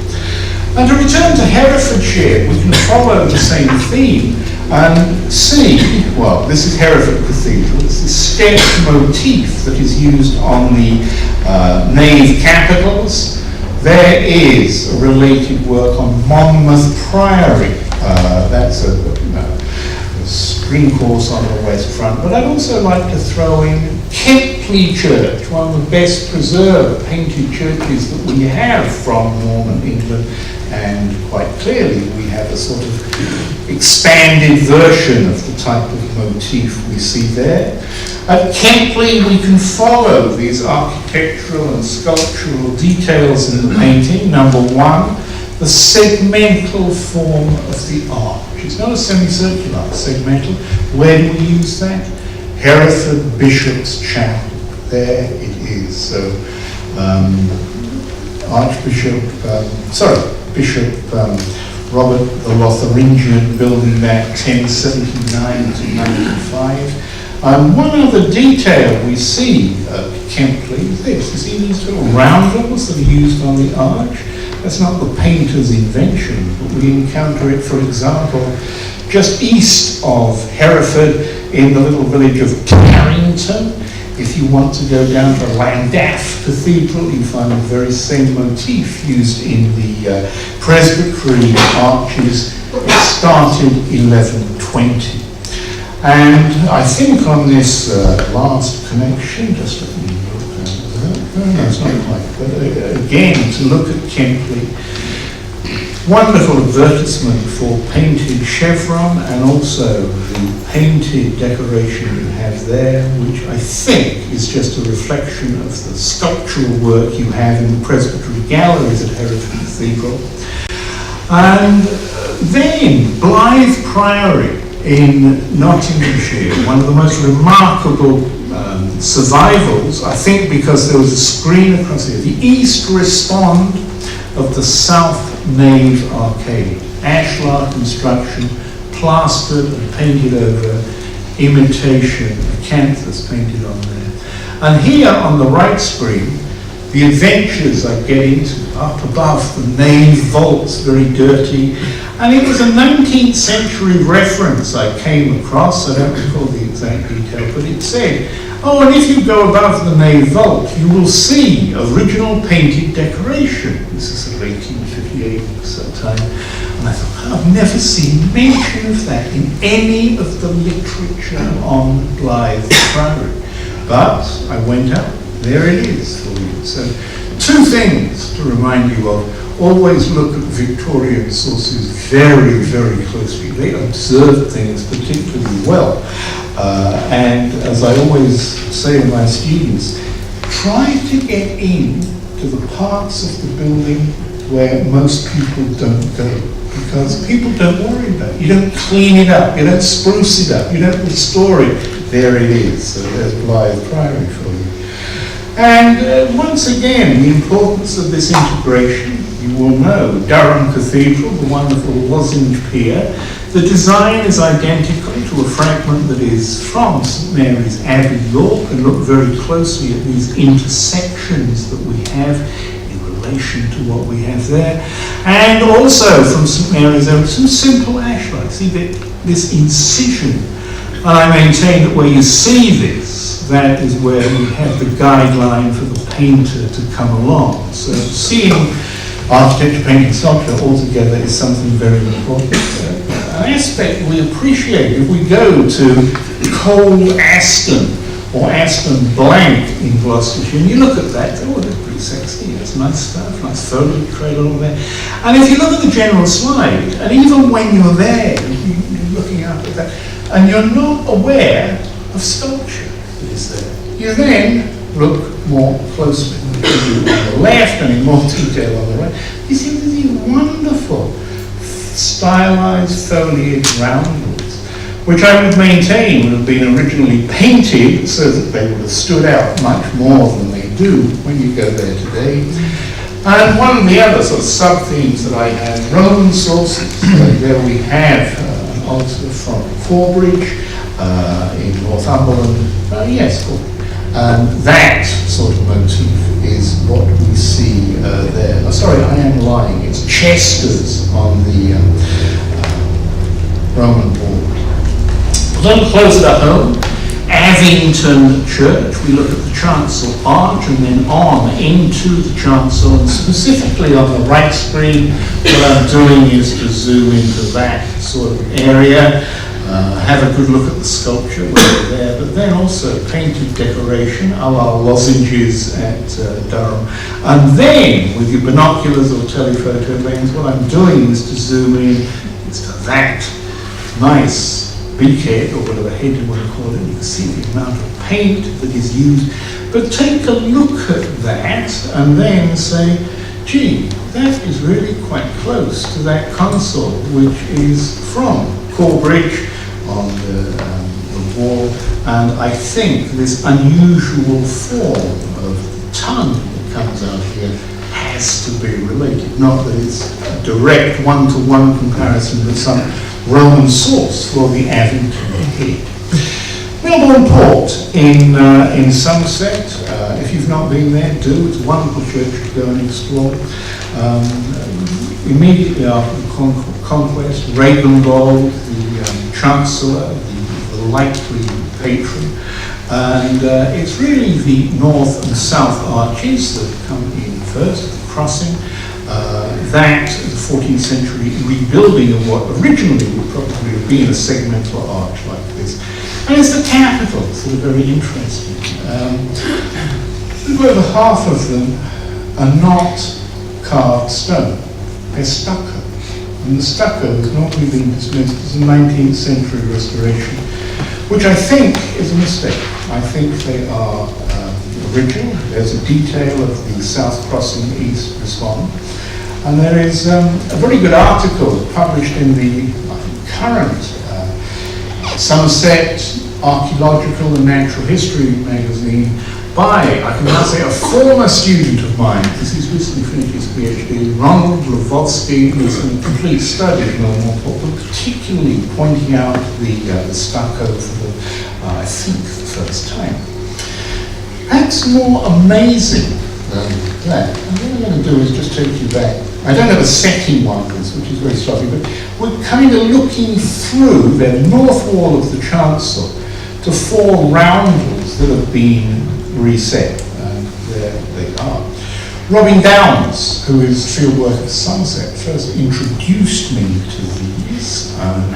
And to return to Herefordshire, we can follow the same theme. And C, well, this is Hereford Cathedral. It's the step motif that is used on the nave capitals. There is a related work on Monmouth Priory. That's a screen course on the west front. But I'd also like to throw in Kempley Church, one of the best preserved painted churches that we have from Norman England. And quite clearly we have a sort of expanded version of the type of motif we see there. At Kempley we can follow these architectural and sculptural details in the painting. Number one, the segmental form of the arch. It's not a semicircular, segmental. Where do we use that? Hereford Bishop's Chapel. There it is. So Bishop Robert the Lotharingian building that 1079 to 95. One other detail we see at Kempley is this. You see these little roundels that are used on the arch? That's not the painter's invention, but we encounter it, for example, just east of Hereford in the little village of Carrington. If you want to go down to Llandaff Cathedral, you find the very same motif used in the presbytery arches. It started 1120. And I think on this last connection, just let me look at that. No, it's not quite. But again, to look at Kempley, wonderful advertisement for painted chevron and also the painted decoration you have there, which I think is just a reflection of the sculptural work you have in the presbytery galleries at Hereford Cathedral. And then Blythe Priory in Nottinghamshire, one of the most remarkable survivals, I think because there was a screen across here. The east respond of the south nave arcade, ashlar construction, plastered and painted over, imitation acanthus painted on there. And here on the right screen, the adventures I get into up above the nave vaults, very dirty. And it was a 19th century reference I came across, I don't recall the exact detail, but it said, oh, and if you go above the nave vault, you will see original painted decoration. This is of 1858 or sometime. And I thought, I've never seen mention of that in any of the literature on Blythe Priory. But I went out, there it is for you. So, two things to remind you of. Always look at Victorian sources very, very closely. They observe things particularly well. And as I always say to my students, try to get in to the parts of the building where most people don't go. Because people don't worry about it. You don't clean it up, you don't spruce it up, you don't restore it. There it is. So there's Blythe Priory for you. And once again, the importance of this integration. You will know Durham Cathedral, the wonderful lozenge pier. The design is identical to a fragment that is from St Mary's Abbey, York, and look very closely at these intersections that we have in relation to what we have there. And also from St Mary's, some simple ashlar. See this incision. And I maintain that where you see this, that is where we have the guideline for the painter to come along. So seeing architecture, painting, sculpture altogether is something very important. An aspect we appreciate if we go to Cold Aston or Aston Blank in Gloucestershire, and you look at that, oh, they're pretty sexy, that's nice stuff, nice foliage trail along there. And if you look at the general slide, and even when you're there, you're looking up at that, and you're not aware of sculpture that is there, you then look more closely. On the left and in more detail on the right, you see these wonderful stylized foliage roundels, which I would maintain would have been originally painted so that they would have stood out much more than they do when you go there today. And one of the other sort of sub-themes that I have, Roman sources. There we have an altar from Forbridge in Northumberland. Yes, Forbridge. That sort of motif is what we see there. Oh, sorry, I am lying. It's Chester's on the Roman board. A little closer to home, Avington Church. We look at the chancel arch and then on into the chancel, and specifically on the right screen, what I'm doing is to zoom into that sort of area, have a good look at the sculpture when we're there, but then also painted decoration, a la lozenges at Durham. And then, with your binoculars or telephoto lens, what I'm doing is to zoom in to that nice beakhead, or whatever head you want to call it. You can see the amount of paint that is used. But take a look at that and then say, gee, that is really quite close to that console, which is from Corbridge on the wall. And I think this unusual form of tongue that comes out here has to be related. Not that it's a direct one-to-one comparison with some Roman source for the Avington head. Milborne Port in Somerset. If you've not been there, do. It's a wonderful church to go and explore. Immediately after the conquest, Ravenbold, the Chancellor, the likely patron, and it's really the north and south arches that come in first, the crossing. That, the 14th century rebuilding of what originally would probably have been a segmental arch like this. And it's the capitals that are very interesting. A little over half of them are not carved stone, they're stucco. And the stucco has normally been dismissed as a 19th century restoration, which I think is a mistake. I think they are original. There's a detail of the south crossing east respond. And there is a very good article published in the current Somerset Archaeological and Natural History magazine by, I can now say, a former student of mine, because he's recently finished his PhD, Ronald Lvovsky, who's a complete study of Milborne Port, but particularly pointing out the stucco for the, I think, the first time. That's more amazing than that. And what I'm going to do is just take you back. I don't have a setting one for this, which is very sloppy, but we're kind of looking through the north wall of the chancel to four roundels that have been reset. And there they are. Robin Downes, who is fieldwork at Somerset, first introduced me to these.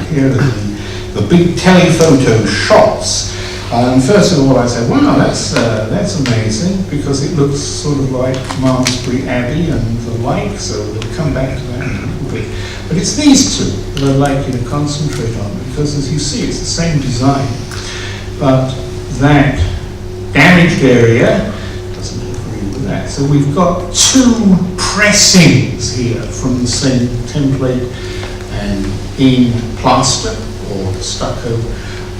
Here are the big telephoto shots. And first of all, I said, wow, that's amazing, because it looks sort of like Malmesbury Abbey and the like, so we'll come back to that in a little bit. But it's these two that I'd like you to concentrate on, because as you see, it's the same design, but that damaged area doesn't agree with that. So we've got two pressings here from the same template, and in plaster or stucco.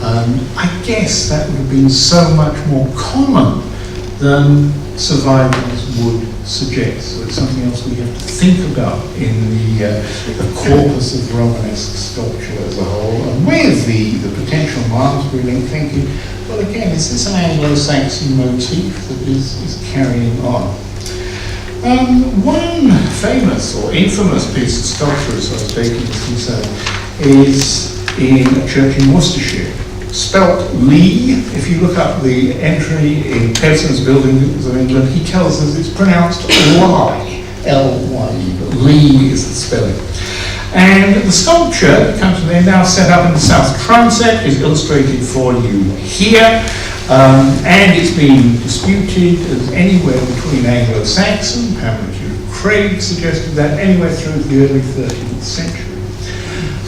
I guess that would have been so much more common than survivors would suggest. So it's something else we have to think about in the corpus of Romanesque sculpture as a whole. And with the potential Malmesbury link, thinking, well, again, is this an Anglo-Saxon motif that is carrying on? One famous or infamous piece of sculpture, as far as dating is concerned, is in a church in Worcestershire. Spelt Leigh. If you look up the entry in Pearson's Buildings of England, he tells us it's pronounced Leigh, L-Y-E, but Leigh is the spelling. And the sculpture that comes from there, now set up in the south transept, is illustrated for you here, and it's been disputed as anywhere between Anglo-Saxon, Pamela Craig suggested that, anywhere through the early 13th century.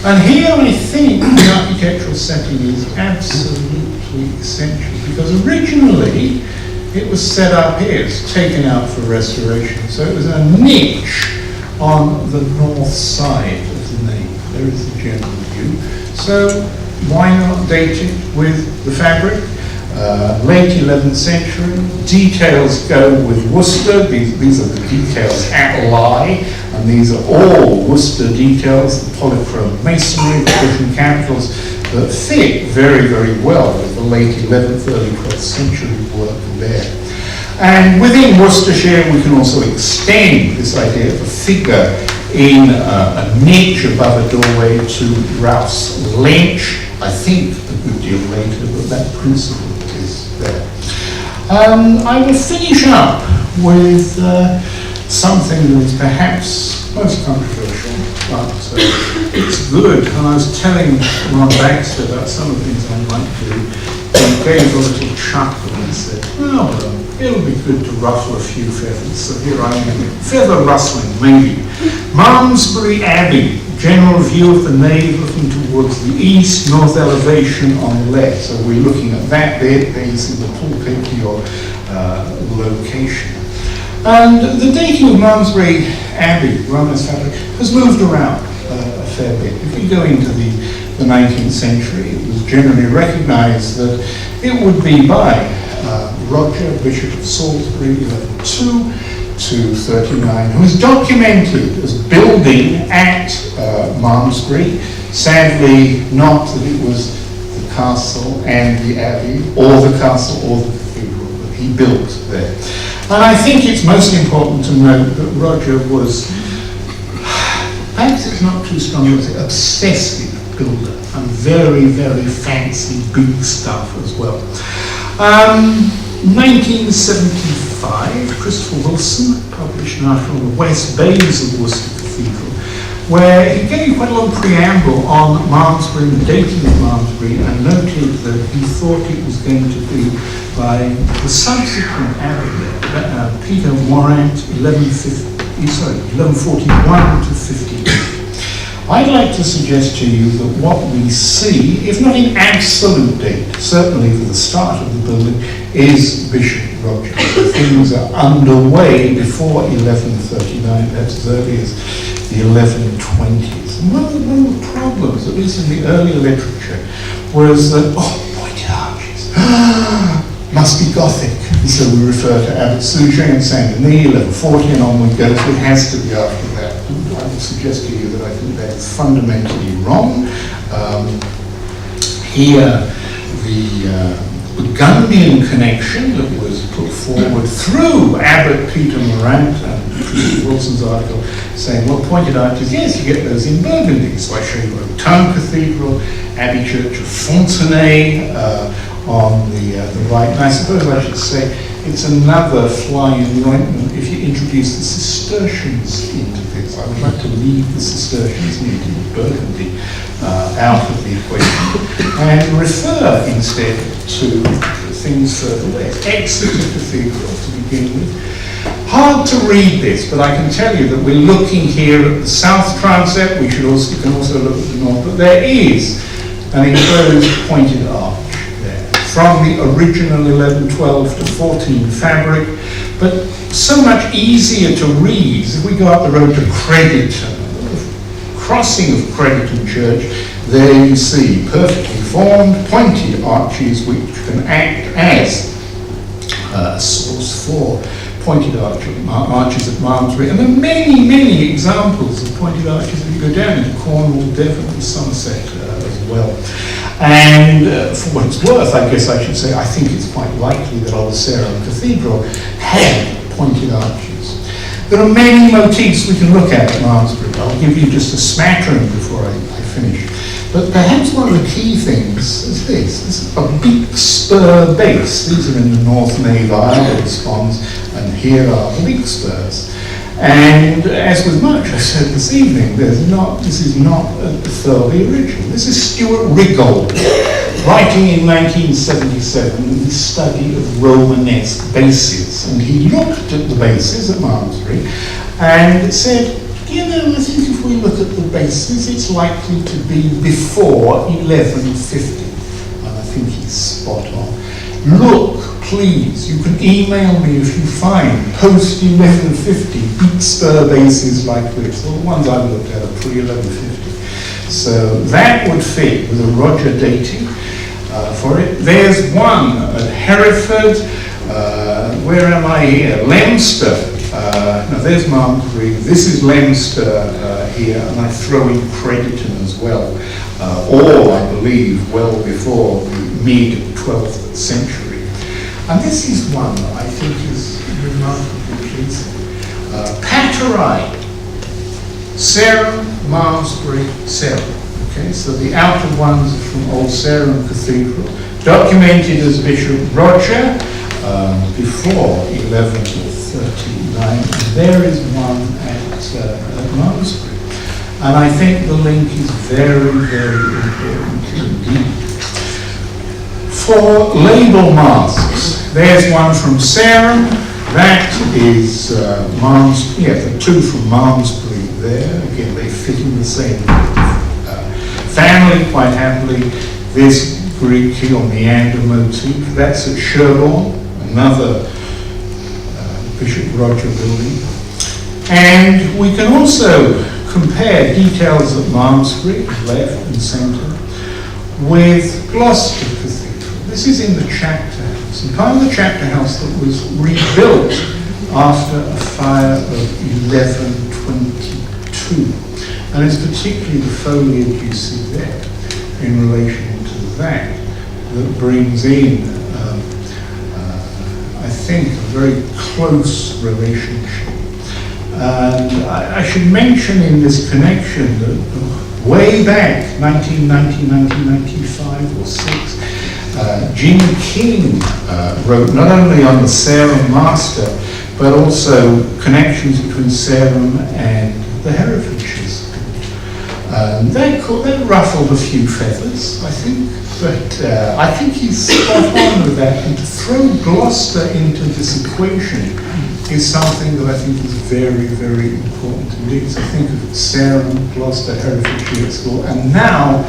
And here I think the architectural setting is absolutely essential, because originally it was set up here, it's taken out for restoration. So it was a niche on the north side of the nave. There is the general view. So why not date it with the fabric? Late 11th century, details go with Worcester. These are the details at Leigh, and these are all Worcester details, the polychrome masonry, the different capitals that fit very, very well with the late 11th, early 12th century work there. And within Worcestershire, we can also extend this idea of a figure in a niche above a doorway to Ralph's Lynch I think, a good deal later, but that principle is there. I will finish up with something that is perhaps most controversial, but it's good. And I was telling Ron Baxter about some of the things I might do. He gave a little chuckle and said, well, it'll be good to ruffle a few feathers. So here I am, feather rustling, maybe. Malmesbury Abbey, general view of the nave looking towards the east, north elevation on the left. So we're looking at that bit, there you see the pulpit, your location. And the dating of Malmesbury Abbey, Romanesque fabric, has moved around a fair bit. If you go into the 19th century, it was generally recognised that it would be by Roger, Bishop of Salisbury, 1102 to 39, who is documented as building at Malmesbury. Sadly, not that it was the castle and the abbey, or the castle or the cathedral, but he built there. And I think it's most important to note that Roger was, perhaps it's not too strong, he was an obsessive builder and very, very fancy big stuff as well. 1975, Christopher Wilson published an article on the west bays of Worcester Cathedral, where he gave quite a long preamble on Malmesbury and the dating of Malmesbury, and noted that he thought it was going to be by the subsequent abbey, Peter Morant, 1141 to 58. I'd like to suggest to you that what we see, if not in absolute date, certainly for the start of the building, is Bishop Roger. Things are underway before 1139, perhaps as early as the 1120s. And one of the problems, at least in the earlier literature, was that, pointed arches, must be Gothic. And so we refer to Abbot Suger and Saint Denis, 1140, and on we go, so it has to be after that. I would suggest to you that I think that is fundamentally wrong. Here, the Burgundian connection that was put forward through Abbot Peter Morant and Christopher Wilson's article saying, well, pointed arches, yes, you get those in Burgundy. So I show you a town cathedral, Abbey Church of Fontenay on the right. And I suppose I should say it's another fly in the ointment if you introduce the Cistercians into this. I would like to leave the Cistercians into Burgundy out of the equation and refer instead to things further west. Exeter Cathedral to begin with. Hard to read this, but I can tell you that we're looking here at the south transept. We can also look at the north, but there is an enclosed pointed arch there from the original 1112 to 14 fabric, but so much easier to read. If we go up the road to Crediton, crossing of Crediton Church, there you see perfectly formed pointed arches which can act as a source for pointed arches at Malmesbury. And there are many, many examples of pointed arches if you go down into Cornwall, Devon and Somerset as well. And for what it's worth, I guess I should say, I think it's quite likely that Oldsharon Cathedral had pointed arches. There are many motifs we can look at Malmesbury. I'll give you just a smattering before I finish. But perhaps one of the key things is this. This is a big spur base. These are in the North Nave aisle response, and here are the big spurs. And as with much I said this evening, this is not a Thurlby original. This is Stuart Riggold, writing in 1977 the study of Romanesque bases. And he looked at the bases at Malmesbury and said, I think if we look at the bases, it's likely to be before 1150. And I think he's spot on. Look, please, you can email me if you find post-1150 big spur bases like this. The ones I've looked at are pre-1150. So that would fit with a Roger dating for it. There's one at Hereford. Where am I here? Leicester. Now there's Malmesbury, this is Leicester here, and I throw in Crediton as well, all I believe well before the mid-12th century. And this is one that I think is remarkably pleasing. Paterai, Sarum, Malmesbury, Sarum. Okay, so the outer ones are from Old Sarum Cathedral, documented as Bishop Roger before 1139. And there is one at Malmesbury. And I think the link is very, very important indeed. For label masks, there's one from Sarum. That is the two from Malmesbury there. Again, they fit in the same family quite happily. This Greek on the Ander motif, that's at Sherborne, another Bishop Roger building. And we can also compare details at Malmesbury, left and centre, with Gloucester Cathedral. This is in the chapter house, and part of the chapter house that was rebuilt after a fire of 1122. And it's particularly the foliage you see there in relation to that brings in, I think, a very close relationship. And I should mention in this connection that way back, 1990, 1995 or 6, Jean King wrote not only on the Sarum Master, but also connections between Sarum and the Herefordshire School. That ruffled a few feathers, I think, but I think he's spot on with that. And to throw Gloucester into this equation is something that I think is very, very important indeed. So think of Sarum, Gloucester, Herefordshire School, and now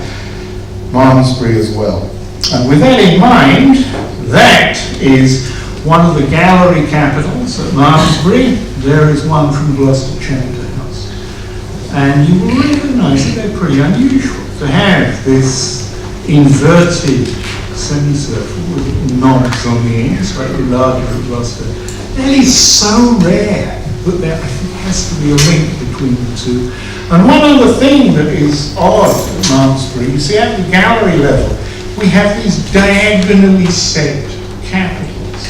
Malmesbury as well. And with that in mind, that is one of the gallery capitals at Malmesbury. There is one from Gloucester Chapter House. And you will recognise that they're pretty unusual to have this inverted semicircle with knobs on the end, slightly larger at Gloucester. That is so rare, but there I think has to be a link between the two. And one other thing that is odd at Malmesbury, you see at the gallery level, we have these diagonally set capitals.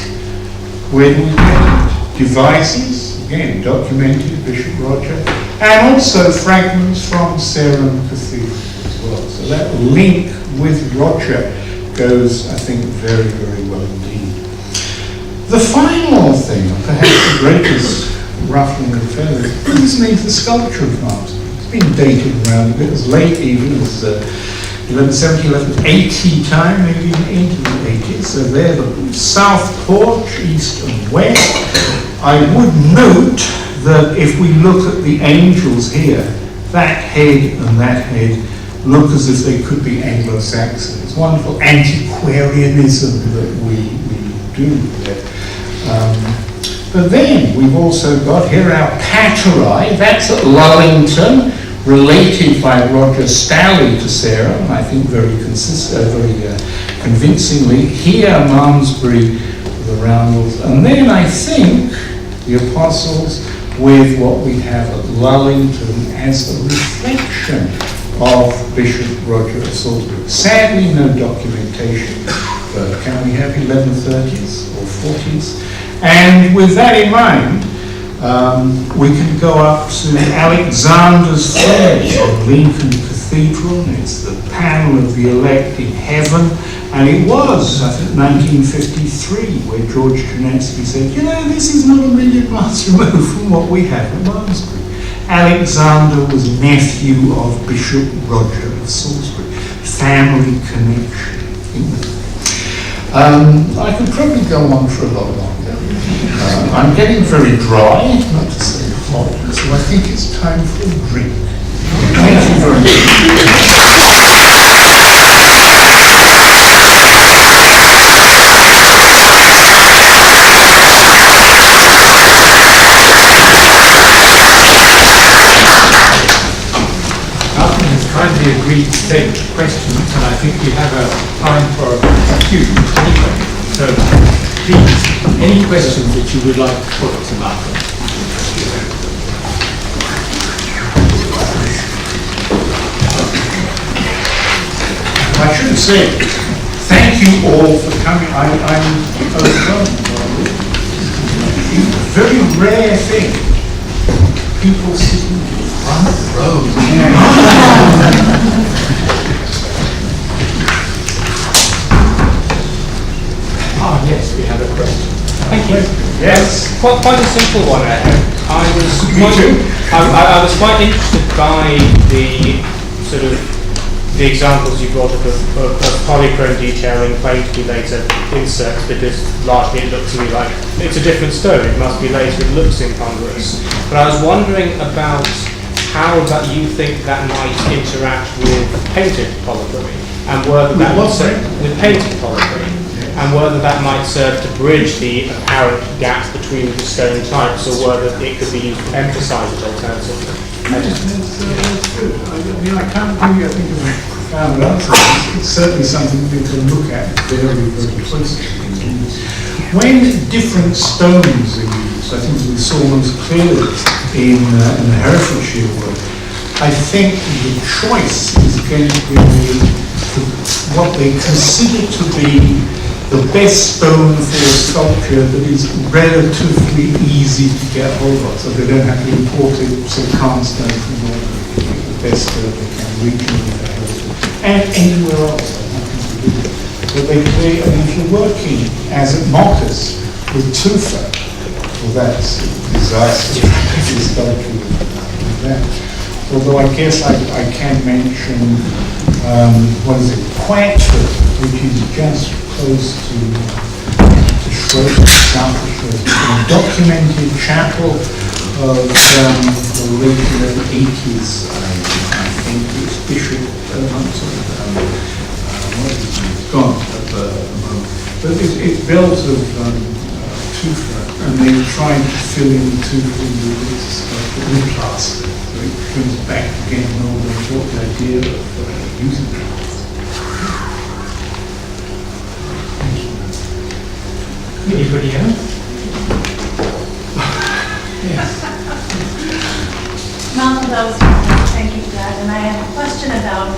When we get devices, again documented, Bishop Roger, and also fragments from Sarum Cathedral as well. So that link with Roger goes, I think, very, very well indeed. The final thing, perhaps the greatest ruffling of feathers, is the sculpture of Malmesbury. It's been dated around a bit, as late even as 1170, 1180 time, maybe even into the 80s. So there, the south porch, east and west. I would note that if we look at the angels here, that head and that head look as if they could be Anglo-Saxon. It's wonderful antiquarianism that we do there. But then we've also got here our paterae, that's at Lullington, related by Roger Stalley to Sarah, and I think very convincingly. Here, Malmesbury, the roundels, and then I think the apostles with what we have at Lullington as a reflection of Bishop Roger of Salisbury. Sadly, no documentation, but can we have 1130s or 40s? And with that in mind, we can go up to Alexander's Friars of Lincoln Cathedral. It's the panel of the elect in heaven. And it was, I think, 1953 where George Janansky said, you know, this is not a million miles removed from what we have at Malmesbury. Alexander was nephew of Bishop Roger of Salisbury. Family connection. I could probably go on for a lot longer. I'm getting very dry, not to say hot, so I think it's time for a drink. Thank you very much. Kindly agreed to take questions, and I think we have a time for a few anyway. So please, any questions that you would like to put to Malcolm? I should say, thank you all for coming. I'm overwhelmed. It's a very rare thing. People sitting front row. Thank you. Yes. Quite a simple one. I was quite interested by the sort of the examples you brought up of polychrome detailing claimed to be later inserts, because largely it looked to me like it's a different stone. It must be later. It looks incongruous. But I was wondering about how that you think that might interact with painted polychrome, and whether that would serve with painted polychrome, and whether that might serve to bridge the apparent gap between the stone types, or whether it could be used to emphasise it alternatively. That's good. I can't give you, I think, a very profound answer. It's certainly something we can look at very, very closely. When different stones are used, I think we saw most clearly in the Herefordshire work, I think the choice is going to be what they consider to be the best stone for a sculpture that is relatively easy to get hold of, so they don't have to import it, so can't stone from Norway, the best stone they can regionally for Hereford, and anywhere else. But they create, and if you're working as at Marcus with tufa, well, that's disaster. Sculpture with that. Although I guess I can mention what is it, Courtauld, which is just close to Schroeder, south of Schroeder, a documented chapel of the late 80s, I think it's Bishop, gone at the moment. But it's built of tufa, and they tried to fill in the tufa with plaster, so it comes back again and all the idea of using it. Anybody else? Yes. Malcolm, that was thank you for that. And I have a question about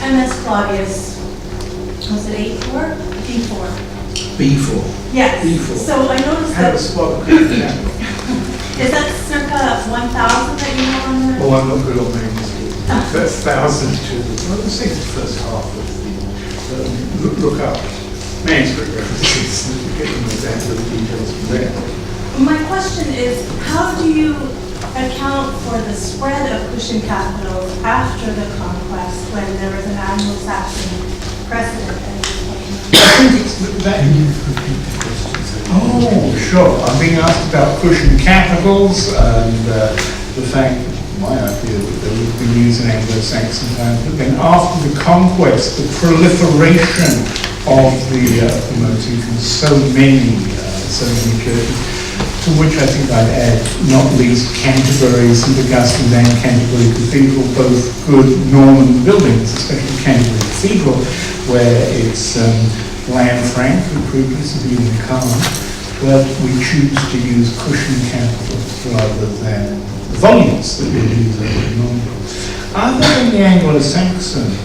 MS Claudius. Was it A4? B4? B4. Yes. B4. So I noticed Have a that. spot. Is that circa 1,000 that you have on there? Oh, I'm not good on names. That's 1,000 to, well, let's say the first half of the, look up. Manuscript references, get them exactly the details from there. My question is, how do you account for the spread of Christian capitals after the conquest, when there was an Anglo-Saxon precedent? Oh, sure. I'm being asked about Christian capitals and the fact, my idea that they would be used in Anglo-Saxon times, but then after the conquest, the proliferation of the motif in so many churches, to which I think I'd add not least Canterbury, St Augustine's and Canterbury Cathedral, both good Norman buildings, especially Canterbury Cathedral, where it's Lanfranc, who previously in the Khan, but we choose to use cushion capitals rather than the volumes that we use normally. Other than the Anglo-Saxon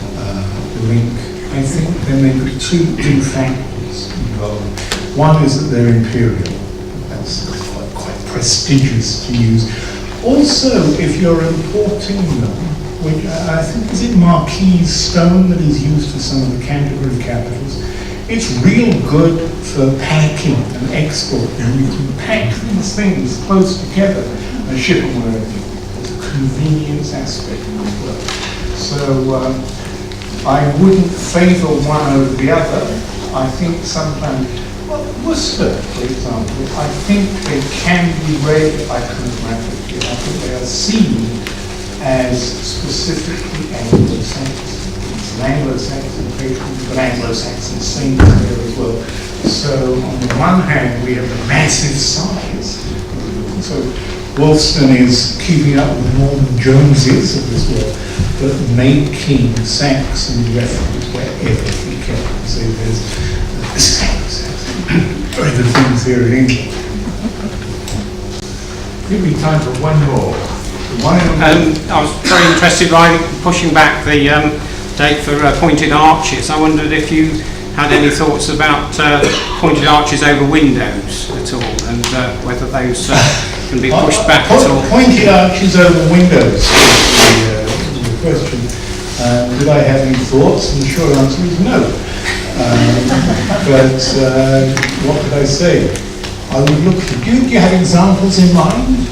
link, I think there may be two factors involved. One is that they're imperial. That's quite prestigious to use. Also, if you're importing them, which I think is it Marquise stone that is used for some of the Canterbury capitals, it's real good for packing and export. And you can pack these things close together and ship them wherever. There's a convenience aspect as well. So I wouldn't favour one over the other. I think sometimes, well, Worcester, for example, I think they can be read iconographically. I think they are seen as specifically Anglo-Saxon. It's an Anglo-Saxon patron, but Anglo-Saxon saints there as well. So on the one hand, we have the massive size. So Wolston is keeping up with Norman Joneses of this world, but making Saxon reference wherever we can. So there's very good things here in England. Give me time for one more. I was very interested by pushing back the date for pointed arches. I wondered if you had any thoughts about pointed arches over windows at all, and whether those can be pushed back at all. Pointed arches over windows is the question. Did I have any thoughts? And the short answer is no. But what could I say? I would look to. Do you have examples in mind?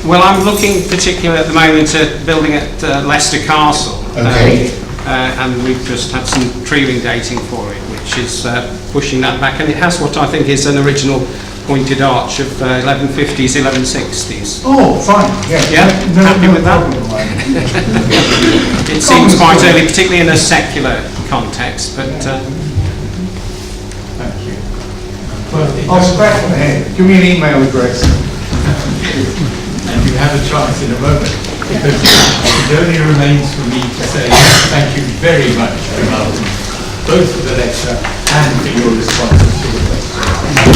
Well, I'm looking particularly at the moment at building at Leicester Castle. Okay. And we've just had some treeling dating for it, which is pushing that back. And it has what I think is an original pointed arch of 1150s, 1160s. Oh, fine. Yeah. Yeah, happy with that? problem. It seems quite early, particularly in a secular context, but... Thank you. Well, I'll scratch my head. Give me an email address. and you have a chance in a moment, because it only remains for me to say thank you very much to Malcolm, both for the lecture and for your responses to the questions.